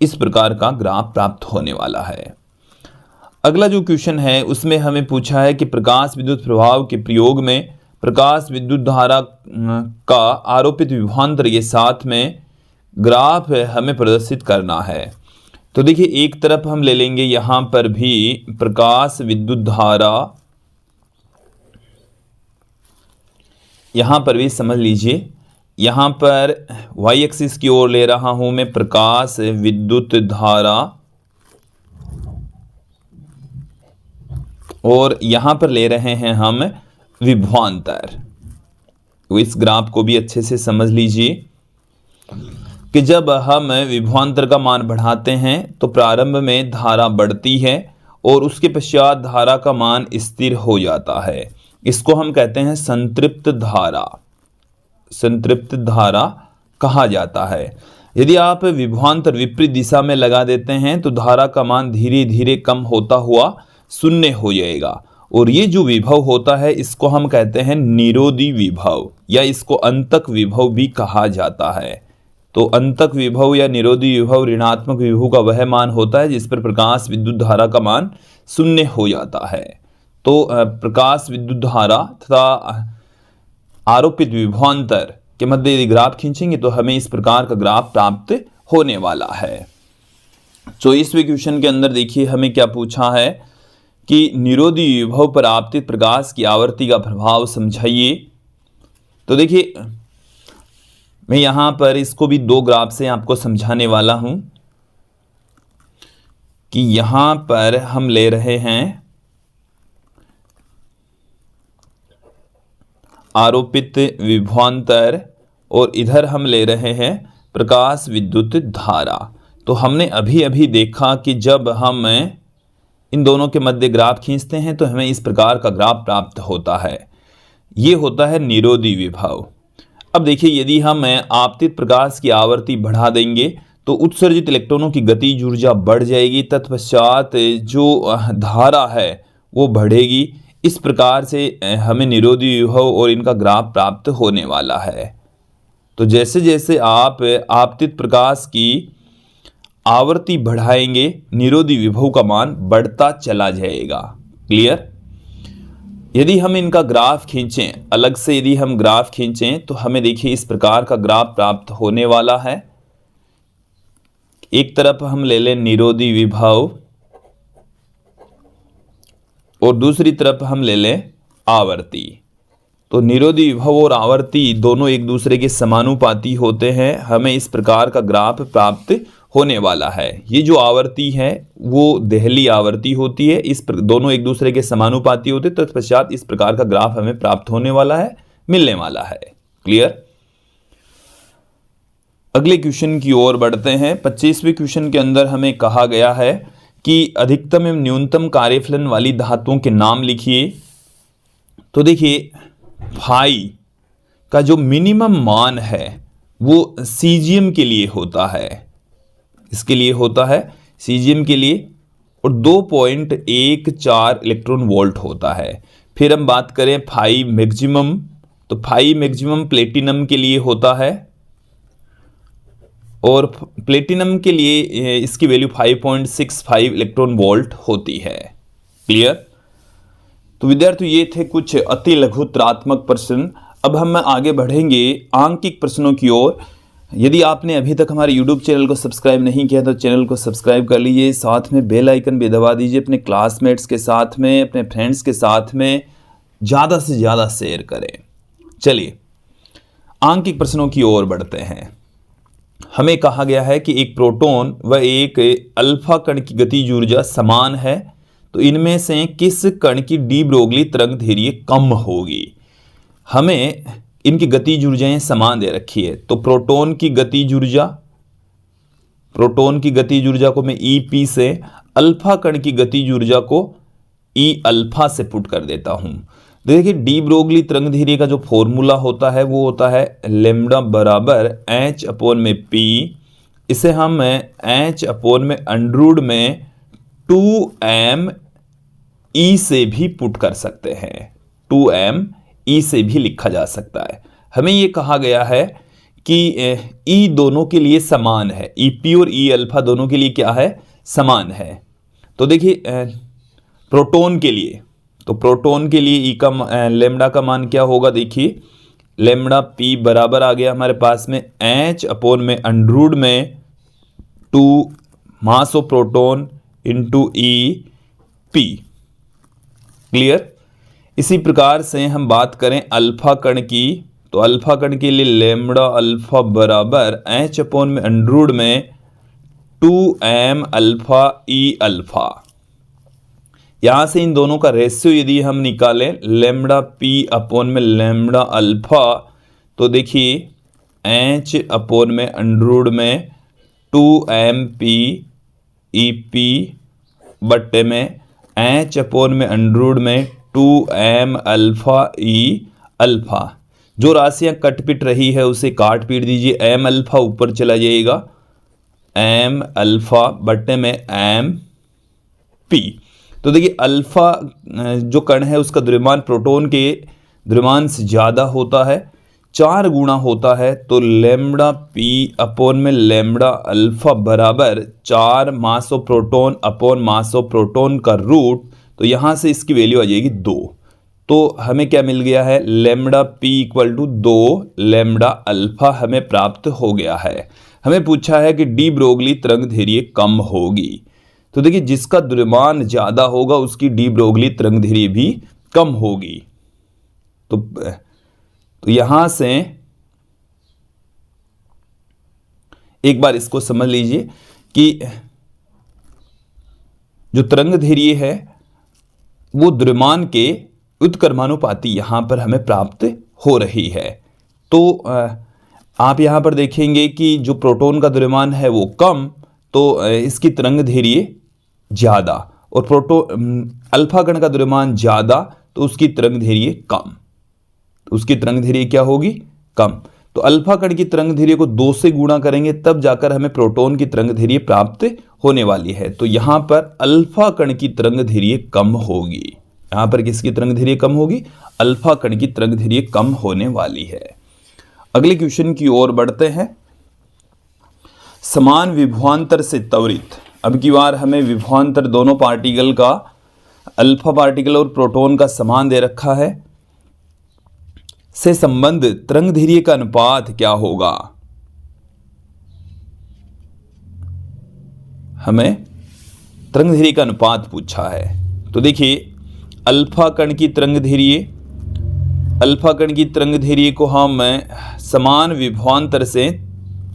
इस प्रकार का ग्राफ प्राप्त होने वाला है। अगला जो क्वेश्चन है उसमें हमें पूछा है कि प्रकाश विद्युत प्रभाव के प्रयोग में प्रकाश विद्युत धारा का आरोपित विभवांतर के साथ में ग्राफ हमें प्रदर्शित करना है। तो देखिए एक तरफ हम ले लेंगे यहाँ पर भी प्रकाश विद्युत धारा, यहाँ पर भी समझ लीजिए यहाँ पर y एक्सिस की ओर ले रहा हूं मैं प्रकाश विद्युत धारा और यहाँ पर ले रहे हैं हम विभवांतर। तो इस ग्राफ को भी अच्छे से समझ लीजिए कि जब हम विभवांतर का मान बढ़ाते हैं तो प्रारंभ में धारा बढ़ती है और उसके पश्चात धारा का मान स्थिर हो जाता है। इसको हम कहते हैं संतृप्त धारा, संतृप्त धारा कहा जाता है। यदि आप विभवांतर विपरीत दिशा में लगा देते हैं तो धारा का मान धीरे धीरे कम होता हुआ शून्य हो जाएगा और ये जो विभव होता है इसको हम कहते हैं निरोधी विभव या इसको अंतक विभव भी कहा जाता है। तो अंतक विभव या निरोधी विभव ऋणात्मक विभव का वह मान होता है जिस पर प्रकाश विद्युत धारा का मान शून्य हो जाता है। तो प्रकाश विद्युत धारा तथा आरोपित विभवांतर के मध्य यदि ग्राफ खींचेंगे तो हमें इस प्रकार का ग्राफ प्राप्त होने वाला है। 24वें क्वेश्चन के अंदर देखिए हमें क्या पूछा है कि निरोधी विभव पर आपतित प्रकाश की आवर्ती का प्रभाव समझाइए। तो देखिए मैं यहाँ पर इसको भी दो ग्राफ से आपको समझाने वाला हूँ कि यहाँ पर हम ले रहे हैं आरोपित विभवांतर और इधर हम ले रहे हैं प्रकाश विद्युत धारा। तो हमने अभी अभी देखा कि जब हम इन दोनों के मध्य ग्राफ खींचते हैं तो हमें इस प्रकार का ग्राफ प्राप्त होता है। ये होता है निरोधी विभव। अब देखिए यदि हम आपतित प्रकाश की आवर्ती बढ़ा देंगे तो उत्सर्जित इलेक्ट्रॉनों की गतिज ऊर्जा बढ़ जाएगी, तत्पश्चात जो धारा है वो बढ़ेगी। इस प्रकार से हमें निरोधी विभव और इनका ग्राफ प्राप्त होने वाला है। तो जैसे जैसे आप आपतित प्रकाश की आवृत्ति बढ़ाएंगे, निरोधी विभव का मान बढ़ता चला जाएगा। क्लियर? यदि हम इनका ग्राफ खींचें, अलग से यदि हम ग्राफ खींचें तो हमें देखिए इस प्रकार का ग्राफ प्राप्त होने वाला है। एक तरफ हम ले लें निरोधी विभव और दूसरी तरफ हम ले लें आवर्ती। तो निरोधी विभव और आवर्ती दोनों एक दूसरे के समानुपाती होते हैं। हमें इस प्रकार का ग्राफ प्राप्त होने वाला है। ये जो आवर्ती है वो देहली आवर्ती होती है, दोनों एक दूसरे के समानुपाती होते, तत्पश्चात इस प्रकार का ग्राफ हमें प्राप्त होने वाला है, मिलने वाला है। क्लियर? अगले क्वेश्चन की ओर बढ़ते हैं। 25वें क्वेश्चन के अंदर हमें कहा गया है कि अधिकतम एवं न्यूनतम कार्यफलन वाली धातुओं के नाम लिखिए। तो देखिए फाई का जो मिनिमम मान है वो सीजियम के लिए होता है, इसके लिए होता है सीजियम के लिए, और 2.14 इलेक्ट्रॉन वोल्ट होता है। फिर हम बात करें फाई मैक्सिमम, तो फाई मैक्सिमम प्लेटिनम के लिए होता है, और प्लेटिनम के लिए इसकी वैल्यू 5.65 इलेक्ट्रॉन वोल्ट होती है। क्लियर? तो विद्यार्थियों ये थे कुछ अति लघुत्रात्मक प्रश्न। अब हम आगे बढ़ेंगे आंकिक प्रश्नों की ओर। यदि आपने अभी तक हमारे YouTube चैनल को सब्सक्राइब नहीं किया तो चैनल को सब्सक्राइब कर लीजिए, साथ में बेल आइकन भी दबा दीजिए। अपने क्लासमेट्स के साथ में, अपने फ्रेंड्स के साथ में ज़्यादा से ज़्यादा शेयर करें। चलिए आंकिक प्रश्नों की ओर बढ़ते हैं। हमें कहा गया है कि एक प्रोटॉन व एक अल्फा कण की गतिज ऊर्जा समान है, तो इनमें से किस कण की डी ब्रोगली तरंग धैर्य कम होगी। हमें इनकी गतिज ऊर्जाएं समान दे रखी है, तो प्रोटॉन की गतिज ऊर्जा को मैं EP से, अल्फा कण की गतिज ऊर्जा को E अल्फा से पुट कर देता हूं। देखिए डी ब्रोगली तरंग धैर्य का जो फॉर्मूला होता है वो होता है लैम्डा बराबर H/P। इसे हम H/√में 2m से भी पुट कर सकते हैं, 2m से भी लिखा जा सकता है। हमें ये कहा गया है कि E दोनों के लिए समान है, EP और E अल्फा दोनों के लिए क्या है, समान है। तो देखिए प्रोटॉन के लिए, तो प्रोटॉन के लिए E का लैम्डा का मान क्या होगा, देखिए लैम्डा P बराबर आ गया हमारे पास में H/√में 2 mass of proton into EP। Clear? इसी प्रकार से हम बात करें अल्फा कण की, तो अल्फा कण के लिए लैम्डा अल्फा बराबर H/√में 2m अल्फा E अल्फा। यहां से इन दोनों का रेशियो यदि हम निकालें लैम्डा P/में लैम्डा अल्फा, तो देखिए H/√में 2mP EP बट्टे में H/√में 2m अल्फा E अल्फा। जो राशियां कट पिट रही है उसे काट पीट दीजिए, m अल्फा ऊपर चला जाएगा, m अल्फा बट्टे में MP। तो देखिए अल्फा जो कण है उसका द्रव्यमान प्रोटॉन के द्रव्यमान से ज़्यादा होता है, 4 गुना होता है। तो लैम्डा P/में लैम्डा अल्फा बराबर 4 mass of proton upon mass of proton का रूट, तो यहाँ से इसकी वैल्यू आ जाएगी 2। तो हमें क्या मिल गया है, लैम्डा P = 2 लैम्डा अल्फा हमें प्राप्त हो गया है। हमें पूछा है कि डी ब्रोगली तरंग धैर्य कम होगी, तो देखिए जिसका द्रव्यमान ज़्यादा होगा उसकी डी ब्रोगली तरंग धैर्य भी कम होगी। तो यहां से एक बार इसको समझ लीजिए कि जो तरंग धैर्य है वो द्रव्यमान के उत्क्रमानुपाती यहां पर हमें प्राप्त हो रही है। तो आप यहां पर देखेंगे कि जो प्रोटॉन का द्रव्यमान है वो कम, तो इसकी तरंग धैर्य ज़्यादा, और अल्फा कण का द्रव्यमान ज़्यादा तो उसकी तरंग धैर्य कम, तो उसकी तरंग धैर्य क्या होगी, कम। तो अल्फा कण की तरंग दैर्घ्य को 2 से गुणा करेंगे तब जाकर हमें प्रोटॉन की तरंग दैर्घ्य प्राप्त होने वाली है। तो यहां पर अल्फा कण की तरंग दैर्घ्य कम होगी। यहां पर किसकी तरंग दैर्घ्य कम होगी? अल्फा कण की तरंग दैर्घ्य कम होने वाली है। अगले क्वेश्चन की ओर बढ़ते हैं। समान विभवांतर से त्वरित, अब की बार हमें विभवांतर दोनों पार्टिकल का, अल्फा पार्टिकल और प्रोटॉन का समान दे रखा है, से संबंधित तरंग दैर्घ्य का अनुपात क्या होगा? हमें तरंग दैर्घ्य का अनुपात पूछा है। तो देखिए अल्फा कण की तरंग दैर्घ्य, अल्फा कण की तरंग दैर्घ्य को हम समान विभवांतर से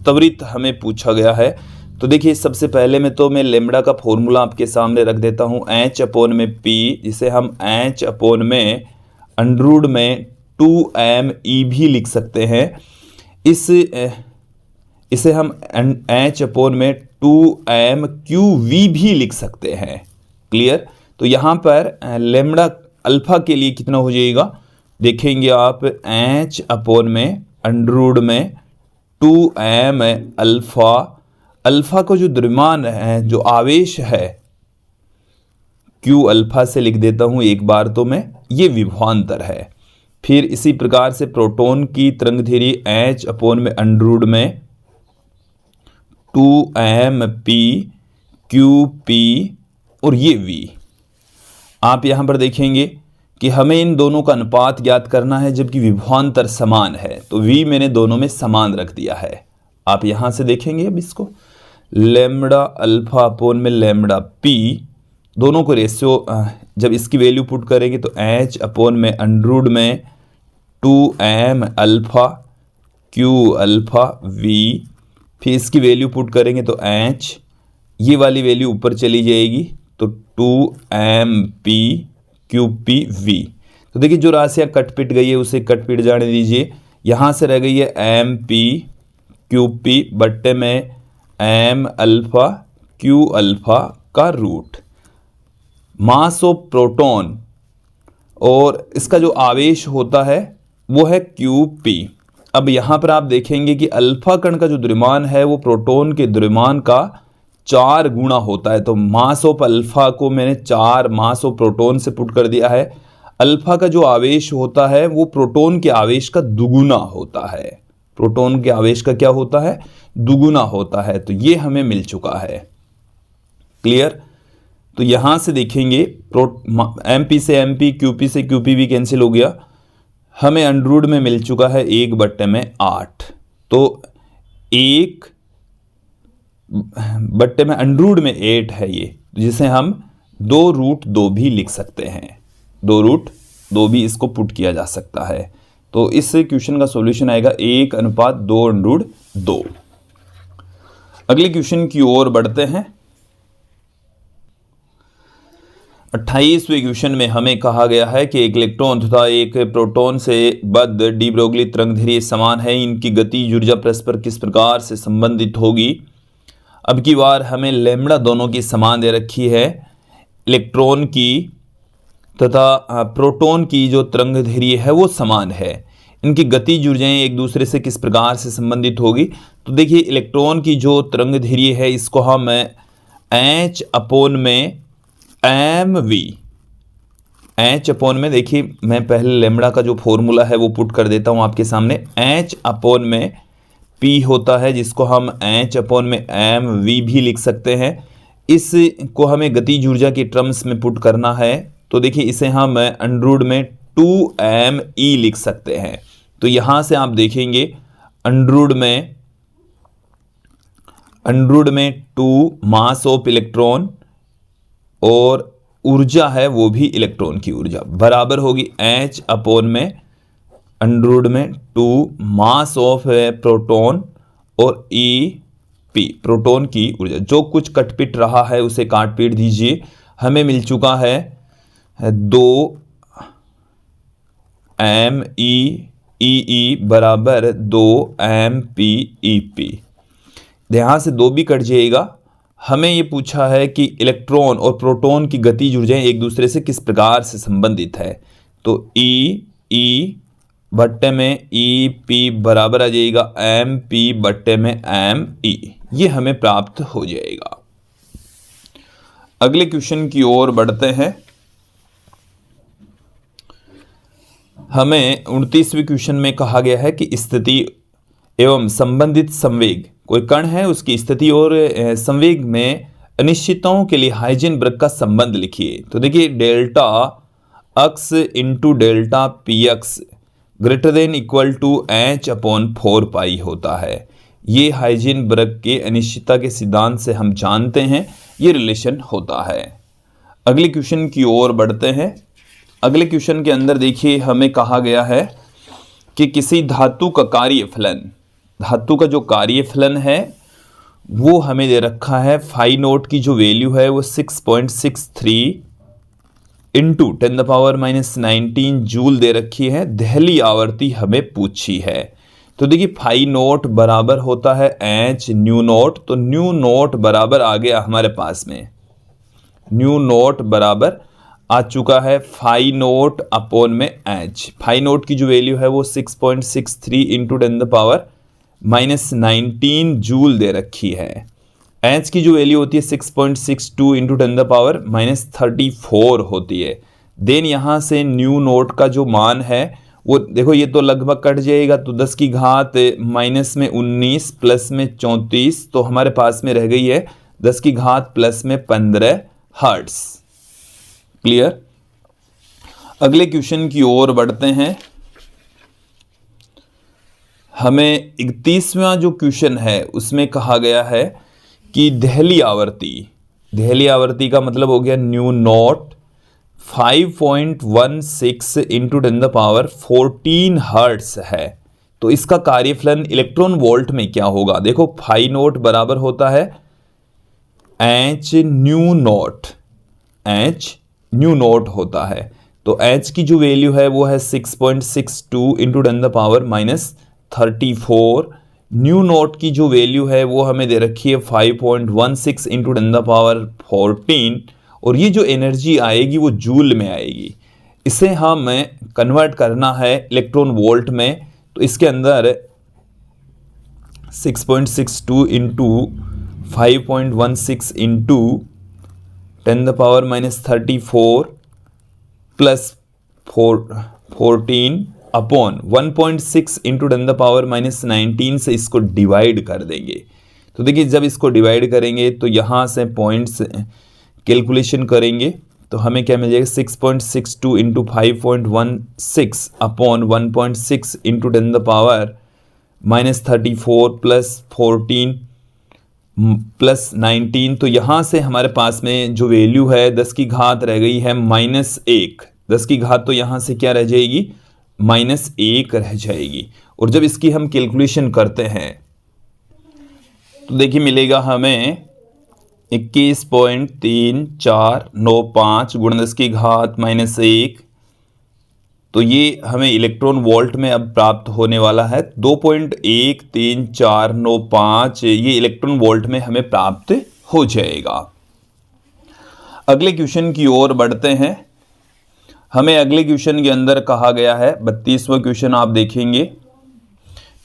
त्वरित हमें पूछा गया है। तो देखिए सबसे पहले में तो मैं लेमड़ा का फॉर्मूला आपके सामने रख देता हूं, एच अपॉन में पी, जिसे हम एच अपॉन में अंडरूड में 2m भी लिख सकते हैं। इसे हम एच अपॉन में 2m⁴ भी लिख सकते हैं। क्लियर? तो यहाँ पर लेमड़ा अल्फा के लिए कितना हो जाएगा? देखेंगे आप, एच अपॉन में अंडरूड में 2m अल्फा, अल्फा को जो द्रव्यमान है, जो आवेश है, Q अल्फा से लिख देता हूं एक बार तो मैं, ये विभवांतर है। फिर इसी प्रकार से प्रोटॉन की तरंग दैर्घ्य H अपॉन में अंडरूड में 2mp QP और ये V। आप यहां पर देखेंगे कि हमें इन दोनों का अनुपात ज्ञात करना है जबकि विभवांतर समान है, तो V मैंने दोनों में समान रख दिया है। आप यहां से देखेंगे अब इसको, लेमड़ा अल्फा अपॉन में लेमड़ा P, दोनों को रेशियो जब इसकी वैल्यू पुट करेंगे तो H अपॉन में अंडरूड में 2m alpha Q alpha V, फिर इसकी वैल्यू पुट करेंगे तो H, ये वाली वैल्यू ऊपर चली जाएगी तो 2mp QP V। तो देखिए जो राशियाँ कट पिट गई है उसे कट पिट जाने दीजिए। यहाँ से रह गई है mp QP बट्टे में m अल्फा Q अल्फा का रूट। मास ऑफ प्रोटॉन और इसका जो आवेश होता है वो है QP। अब यहाँ पर आप देखेंगे कि अल्फा कण का जो द्रव्यमान है वो प्रोटॉन के द्रव्यमान का 4 गुना होता है। तो मास ऑफ अल्फा को मैंने 4 मास ऑफ प्रोटॉन से पुट कर दिया है। अल्फा का जो आवेश होता है वो प्रोटॉन के आवेश का दुगुना होता है। प्रोटॉन के आवेश का क्या होता है? दुगुना होता है। तो ये हमें मिल चुका है। क्लियर? तो यहां से देखेंगे MP से MP, QP से QP भी कैंसिल हो गया। हमें अंडरूड में मिल चुका है 1/8। तो 1 बट्टे में अंडरूड में 8 है ये, जिसे हम 2√2 भी लिख सकते हैं। 2√2 भी इसको पुट किया जा सकता है। तो इस क्वेश्चन का सॉल्यूशन आएगा 1/2√2। अगले क्वेश्चन की ओर बढ़ते हैं। 28वें क्वेश्चन में हमें कहा गया है कि एक इलेक्ट्रॉन तथा एक प्रोटॉन से बद्ध डी ब्रोगली तरंग दैर्घ्य समान है, इनकी गतिज ऊर्जा परस्पर किस प्रकार से संबंधित होगी? अब की बार हमें लैम्बडा दोनों की समान दे रखी है। इलेक्ट्रॉन की तथा प्रोटॉन की जो तरंग दैर्घ्य है वो समान है, इनकी गतिज ऊर्जाएं एक दूसरे से किस प्रकार से संबंधित होगी? तो देखिए इलेक्ट्रॉन की जो तरंग दैर्घ्य है इसको हम H अपॉन में mv, H अपॉन में, देखिए मैं पहले लैम्बडा का जो फॉर्मूला है वो पुट कर देता हूं आपके सामने। H अपॉन में P होता है जिसको हम H अपॉन में mv भी लिख सकते हैं। इसको हमें गतिज ऊर्जा की टर्म्स में पुट करना है, तो देखिए इसे हम अंडरूड में 2me लिख सकते हैं। तो यहां से आप देखेंगे अंडरूड में 2 मास ऑफ इलेक्ट्रॉन और ऊर्जा है वो भी इलेक्ट्रॉन की ऊर्जा बराबर होगी H अपॉन में अंडरूड में 2 मास ऑफ प्रोटॉन और EP, प्रोटॉन की ऊर्जा। जो कुछ कटपिट रहा है उसे काट पीट दीजिए। हमें मिल चुका है 2me बराबर 2mp/EP। यहां से 2 भी कट जाएगा। हमें ये पूछा है कि इलेक्ट्रॉन और प्रोटॉन की गतिज ऊर्जाएं एक दूसरे से किस प्रकार से संबंधित है। तो E बट्टे में ई पी बराबर आ जाएगा एम पी बट्टे में एम ई, ये हमें प्राप्त हो जाएगा। अगले क्वेश्चन की ओर बढ़ते हैं। हमें 29वें क्वेश्चन में कहा गया है कि स्थिति एवं संबंधित संवेग, कोई कण है उसकी स्थिति और संवेग में अनिश्चितताओं के लिए हाइजेनबर्ग का संबंध लिखिए। तो देखिए delta x into delta p x greater than equal to h upon 4 pi होता है। ये हाइजेनबर्ग के अनिश्चितता के सिद्धांत से हम जानते हैं ये रिलेशन होता है। अगले क्वेश्चन की ओर बढ़ते हैं। अगले क्वेश्चन के अंदर देखिए हमें कहा गया है कि किसी धातु का कार्यफलन, धातु का जो कार्यफलन है वो हमें दे रखा है, फाई नोट की जो वैल्यू है वो 6.63 इंटू 10⁻⁻19 जूल दे रखी है। दहली आवर्ती हमें पूछी है। तो देखिए फाई नोट बराबर होता है एच न्यू नोट, तो न्यू नोट बराबर आ गया हमारे पास में, न्यू नोट बराबर आ चुका है फाई नोट अपॉन में एच। फाई नोट की जो वैल्यू है वो 6.63 इंटू 10⁻⁻19 जूल दे रखी है। एच की जो वैल्यू होती है 6.62 इंटू 10⁻⁻34 होती है। देन यहाँ से न्यू नोट का जो मान है वो देखो ये तो लगभग कट जाएगा, तो 10 की घात माइनस में 19 प्लस में 34, तो हमारे पास में रह गई है 10 की घात प्लस में 15 हर्ट्ज। क्लियर। अगले क्वेश्चन की ओर बढ़ते हैं। हमें 31वां जो क्वेश्चन है उसमें कहा गया है कि दहली आवर्ती, दहली आवर्ती का मतलब हो गया न्यू नोट 5.16 इंटू 10⁻14 हर्ट्ज है। तो इसका कार्यफलन इलेक्ट्रॉन वोल्ट में क्या होगा? देखो फाई नोट बराबर होता है h new note, H new note होता है। तो एच की जो वैल्यू है वो है 6.62 इंटू 10⁻⁻34। न्यू नोट की जो वैल्यू है वो हमें दे रखी है 5.16 इंटू 10⁻14, और ये जो एनर्जी आएगी वो जूल में आएगी। इसे हमें कन्वर्ट करना है इलेक्ट्रॉन वोल्ट में, तो इसके अंदर 6.62 into 5.16 into 10⁻⁻34 plus 14 upon 1.6 into 10⁻⁻19 से इसको डिवाइड कर देंगे। तो देखिए जब इसको डिवाइड करेंगे तो यहाँ से पॉइंट्स कैलकुलेशन करेंगे तो हमें क्या मिल जाएगा 6.62 into 5.16 upon 1.6 into 10⁻⁻34 plus 14 plus 19। तो यहाँ से हमारे पास में जो वैल्यू है 10 की घात रह गई है -1, 10 की घात तो यहाँ से क्या रह जाएगी -1 रह जाएगी। और जब इसकी हम कैलकुलेशन करते हैं तो देखिए मिलेगा हमें 21.3495 गुणा 10 की घात -1। तो ये हमें इलेक्ट्रॉन वोल्ट में अब प्राप्त होने वाला है 2.13495, ये इलेक्ट्रॉन वोल्ट में हमें प्राप्त हो जाएगा। अगले क्वेश्चन की ओर बढ़ते हैं। हमें अगले क्वेश्चन के अंदर कहा गया है 32वां क्वेश्चन आप देखेंगे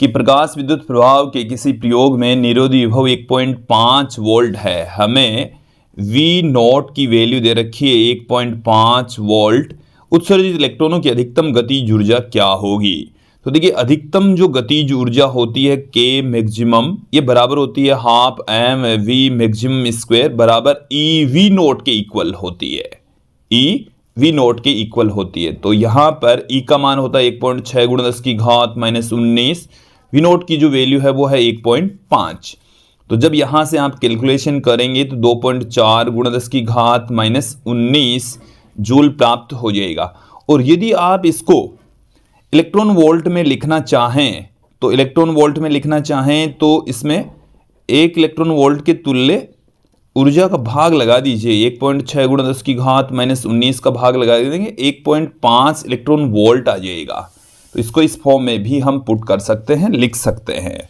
कि प्रकाश विद्युत प्रभाव के किसी प्रयोग में निरोधी विभव 1.5 वोल्ट है। हमें V नॉट की वैल्यू दे रखी है 1.5 वोल्ट। उत्सर्जित इलेक्ट्रॉनों की अधिकतम गतिज ऊर्जा क्या होगी? तो देखिए अधिकतम जो गतिज ऊर्जा होती है K मैक्सिमम, ये बराबर होती है half m v maximum square बराबर ई वी नॉट के इक्वल होती है, ई वी नॉट के इक्वल होती है। तो यहाँ पर ई का मान होता है 1.6 गुणा 10 की घात -19, वी नॉट की जो वैल्यू है वो है 1.5। तो जब यहाँ से आप कैलकुलेशन करेंगे तो 2.4 गुणा 10 की घात -19 जूल प्राप्त हो जाएगा। और यदि आप इसको इलेक्ट्रॉन वोल्ट में लिखना चाहें तो इलेक्ट्रॉन वोल्ट में लिखना चाहें तो इसमें 1 इलेक्ट्रॉन वोल्ट के तुल्य ऊर्जा का भाग लगा दीजिए, 1.6 गुणा 10 की घात -19 का भाग लगा देंगे, 1.5 इलेक्ट्रॉन वोल्ट आ जाएगा। तो इसको इस फॉर्म में भी हम पुट कर सकते हैं, लिख सकते हैं।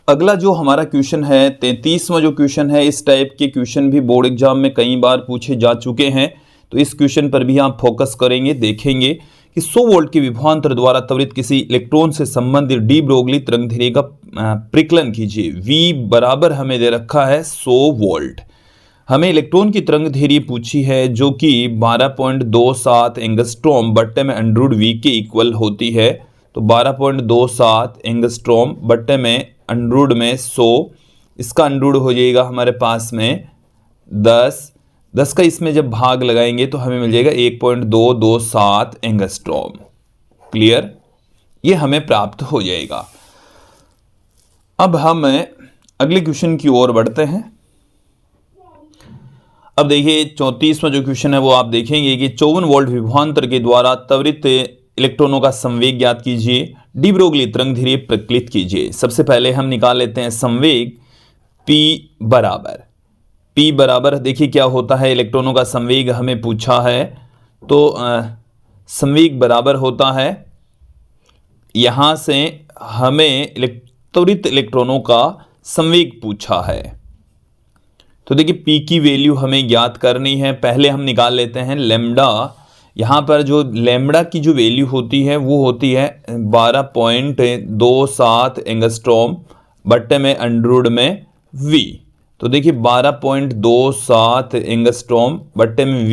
अगला जो हमारा क्वेश्चन है 33वां जो क्वेश्चन है, इस टाइप के क्वेश्चन भी बोर्ड एग्जाम में कई बार पूछे जा चुके हैं, तो इस क्वेश्चन पर भी आप फोकस करेंगे, देखेंगे कि 100 वोल्ट के विभवांतर द्वारा त्वरित किसी इलेक्ट्रॉन से संबंधित डी ब्रोगली तरंगधैर्घ्य का परिकलन कीजिए। V बराबर हमें दे रखा है 100 वोल्ट। हमें इलेक्ट्रॉन की तरंगधैर्घ्य पूछी है जो कि 12.27 एंगस्ट्रॉम बट्टे में √V के इक्वल होती है। तो 12.27 एंगस्ट्रॉम बट्टे में √ में 100, इसका √ हो जाएगा हमारे पास में 10 का इसमें जब भाग लगाएंगे तो हमें मिल जाएगा 1.227 एंगस्ट्रॉम। क्लियर, ये हमें प्राप्त हो जाएगा। अब हम अगले क्वेश्चन की ओर बढ़ते हैं। अब देखिए 34वां जो क्वेश्चन है वो आप देखेंगे कि 54 वोल्ट विभवांतर के द्वारा त्वरित इलेक्ट्रॉनों का संवेग ज्ञात कीजिए, डी ब्रोगली तरंगधैर्घ्य प्रकलित कीजिए। सबसे पहले हम निकाल लेते हैं संवेग P बराबर देखिए क्या होता है, इलेक्ट्रॉनों का संवेग हमें पूछा है तो संवेग बराबर होता है, यहां से हमें त्वरित इलेक्ट्रॉनों का संवेग पूछा है। तो देखिए P की वैल्यू हमें ज्ञात करनी है। पहले हम निकाल लेते हैं लैम्डा। यहाँ पर जो लैम्डा की जो वैल्यू होती है वो होती है 12.27 एंगस्ट्रॉम बट्टे में √ में V। तो देखिए 12.27 एंगस्ट्रॉम बट्टे में V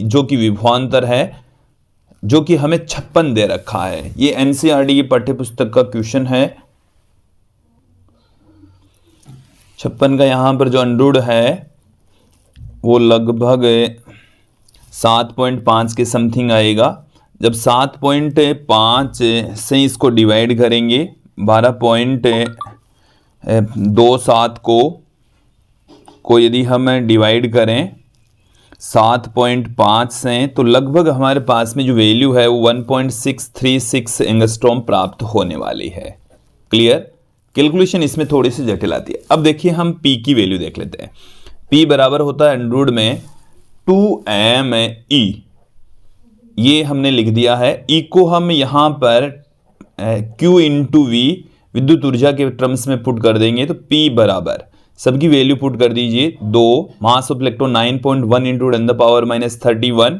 जो कि विभवांतर है, जो कि हमें 56 दे रखा है। ये NCERT की पाठ्यपुस्तक का क्वेश्चन है। 56 का यहाँ पर जो √ है वो लगभग 7.5 के समथिंग आएगा। जब 7.5 से इसको डिवाइड करेंगे 12.27 को यदि हम डिवाइड करें 7.5 से तो लगभग हमारे पास में जो वैल्यू है वो 1.636 एंगस्ट्रॉम प्राप्त होने वाली है। क्लियर, कैलकुलेशन इसमें थोड़ी सी जटिल आती है। अब देखिए हम P की वैल्यू देख लेते हैं। P बराबर होता है √ में 2me, ये हमने लिख दिया है। E को हम यहाँ पर Q × V विद्युत ऊर्जा के टर्म्स में पुट कर देंगे तो P बराबर सबकी वैल्यू पुट कर दीजिए 2, मास ऑफ इलेक्ट्रॉन 9.1 × 10⁻31,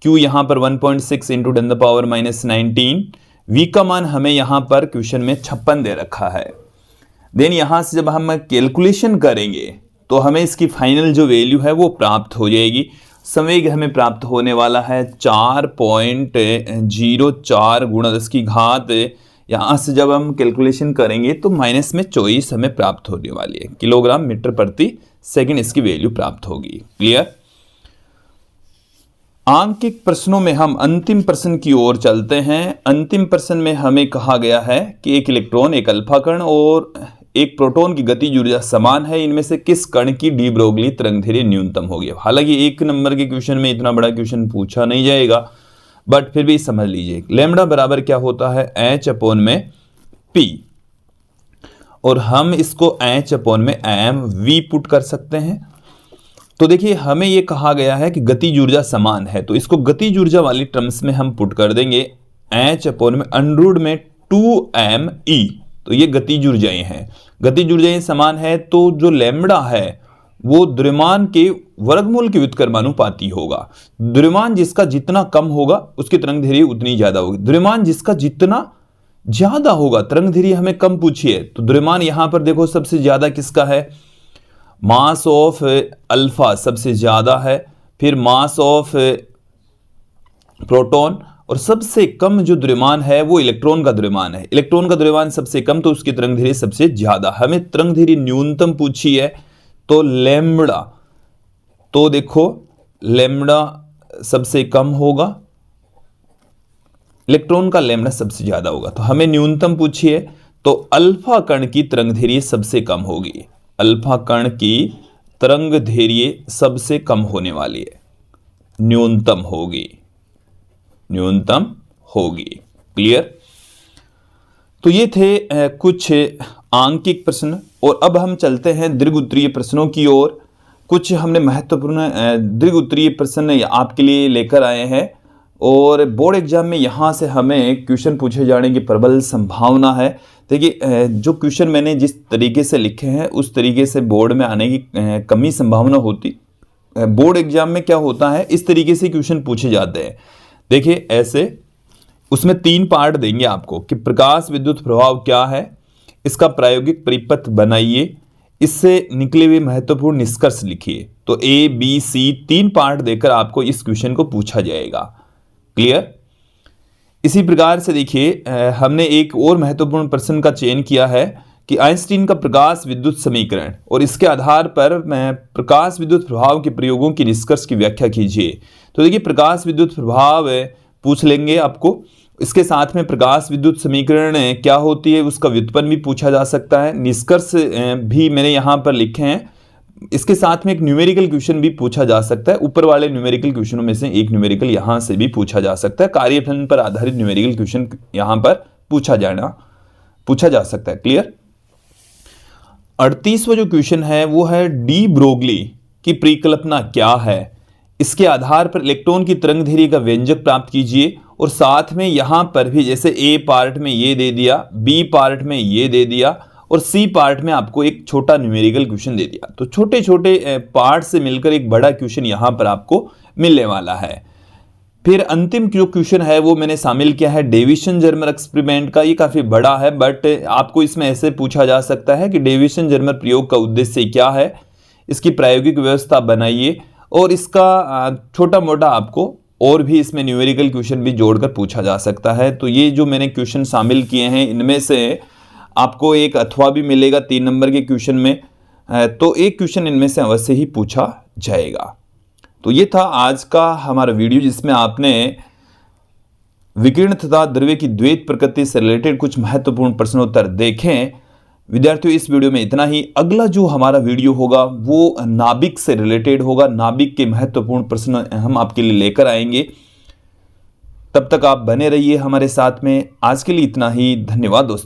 Q यहाँ पर 1.6 × 10⁻19, V का मान हमें यहाँ पर क्वेश्चन में 56 दे रखा है। देन यहाँ से जब हम कैलकुलेशन करेंगे तो हमें इसकी फाइनल जो वैल्यू है वो प्राप्त हो जाएगी। संवेग हमें प्राप्त होने वाला है 4.04 × 10⁻⁴। यहाँ से जब हम कैलकुलेशन करेंगे तो माइनस में 24 हमें प्राप्त होने वाली है, किलोग्राम मीटर प्रति सेकंड इसकी वैल्यू प्राप्त होगी। क्लियर। आंकिक प्रश्नों में हम अंतिम प्रश्न की ओर चलते हैं। अंतिम प्रश्न में हमें कहा गया है कि एक इलेक्ट्रॉन, एक अल्फा कण और एक प्रोटॉन की गतिज ऊर्जा समान है, इनमें से किस कण की डी ब्रोगली तरंगधैर्घ्य न्यूनतम होगी। हालांकि एक नंबर के क्वेश्चन में इतना बड़ा क्वेश्चन पूछा नहीं जाएगा, बट फिर भी समझ लीजिए। लैम्डा बराबर क्या होता है, H/P, और हम इसको H/m/v पुट कर सकते हैं। तो देखिए हमें यह कहा गया है कि गतिज ऊर्जा समान है, तो इसको गतिज ऊर्जा वाली टर्म्स में हम पुट कर देंगे H/√2me। तो ये गतिज ऊर्जाएं हैं, गतिज ऊर्जाएं समान है, तो जो लैम्डा है वो द्रव्यमान के वर्गमूल के व्युत्क्रमानुपाती होगा। द्रव्यमान जिसका जितना कम होगा उसकी तरंगधैर्घ्य उतनी ज्यादा होगी। द्रव्यमान जिसका जितना ज्यादा होगा, तरंगधैर्घ्य हमें कम पूछी है, तो द्रव्यमान यहां पर देखो सबसे ज्यादा किसका है, मास ऑफ अल्फा सबसे ज्यादा है, फिर मास ऑफ प्रोटॉन, और सबसे कम जो द्रव्यमान है वो इलेक्ट्रॉन का द्रव्यमान है। इलेक्ट्रॉन का द्रव्यमान सबसे कम तो उसकी तरंगधैर्घ्य सबसे ज्यादा। हमें तरंगधैर्घ्य न्यूनतम पूछी है तो लैम्डा, तो देखो लैम्डा सबसे कम होगा, इलेक्ट्रॉन का लैम्डा सबसे ज्यादा होगा। तो हमें न्यूनतम पूछी है तो अल्फा कण की तरंगधैर्घ्य सबसे कम होगी, अल्फा कण की तरंगधैर्घ्य सबसे कम होने वाली है, न्यूनतम होगी, न्यूनतम होगी। क्लियर। तो ये थे कुछ आंकिक प्रश्न, और अब हम चलते हैं दीर्घ उत्तरीय प्रश्नों की ओर। कुछ हमने महत्वपूर्ण दीर्घ उत्तरीय प्रश्न आपके लिए लेकर आए हैं, और बोर्ड एग्जाम में यहाँ से हमें क्वेश्चन पूछे जाने की प्रबल संभावना है। देखिए जो क्वेश्चन मैंने जिस तरीके से लिखे हैं उस तरीके से बोर्ड में आने की कम ही संभावना होती। बोर्ड एग्जाम में क्या होता है, इस तरीके से क्वेश्चन पूछे जाते हैं। देखिए ऐसे उसमें 3 पार्ट देंगे आपको कि प्रकाश विद्युत प्रभाव क्या है, इसका प्रायोगिक परिपथ बनाइए, इससे निकले हुए महत्वपूर्ण निष्कर्ष लिखिए। तो A, B, C 3 पार्ट देकर आपको इस क्वेश्चन को पूछा जाएगा। क्लियर? इसी प्रकार से देखिए हमने एक और महत्वपूर्ण प्रश्न का चयन किया है कि आइंस्टीन का प्रकाश विद्युत समीकरण, और इसके आधार पर मैं प्रकाश विद्युत प्रभाव के प्रयोगों की निष्कर्ष की व्याख्या कीजिए। तो देखिए प्रकाश विद्युत प्रभाव पूछ लेंगे आपको, इसके साथ में प्रकाश विद्युत समीकरण क्या होती है उसका व्युत्पन्न भी पूछा जा सकता है, निष्कर्ष भी मैंने यहाँ पर लिखे हैं। इसके साथ में एक न्यूमेरिकल क्वेश्चन भी पूछा जा सकता है, ऊपर वाले न्यूमेरिकल क्वेश्चनों में से एक न्यूमेरिकल यहाँ से भी पूछा जा सकता है, कार्यफलन पर आधारित न्यूमेरिकल क्वेश्चन यहाँ पर पूछा जा सकता है। क्लियर? 38वां जो क्वेश्चन है वो है डी ब्रोगली की परिकल्पना क्या है, इसके आधार पर इलेक्ट्रॉन की तरंगदैर्घ्य का व्यंजक प्राप्त कीजिए। और साथ में यहां पर भी जैसे ए पार्ट में ये दे दिया, बी पार्ट में ये दे दिया और सी पार्ट में आपको एक छोटा न्यूमेरिकल क्वेश्चन दे दिया। तो छोटे छोटे पार्ट से मिलकर एक बड़ा क्वेश्चन यहां पर आपको मिलने वाला है। फिर अंतिम जो क्वेश्चन है वो मैंने शामिल किया है डेविसन जर्मर एक्सपेरिमेंट का। ये काफी बड़ा है बट आपको इसमें ऐसे पूछा जा सकता है कि डेविसन जर्मर प्रयोग का उद्देश्य क्या है, इसकी प्रायोगिक व्यवस्था बनाइए, और इसका छोटा मोटा आपको और भी इसमें न्यूमेरिकल क्वेश्चन भी जोड़कर पूछा जा सकता है। तो ये जो मैंने क्वेश्चन शामिल किए हैं इनमें से आपको एक अथवा भी मिलेगा 3 नंबर के क्वेश्चन में, तो एक क्वेश्चन इनमें से अवश्य ही पूछा जाएगा। तो ये था आज का हमारा वीडियो जिसमें आपने विकिरण तथा द्रव्य की द्वैत प्रकृति से रिलेटेड कुछ महत्वपूर्ण प्रश्नोत्तर देखें। विद्यार्थियों इस वीडियो में इतना ही। अगला जो हमारा वीडियो होगा वो नाभिक से रिलेटेड होगा, नाभिक के महत्वपूर्ण प्रश्न हम आपके लिए लेकर आएंगे। तब तक आप बने रहिए हमारे साथ में। आज के लिए इतना ही। धन्यवाद दोस्तों।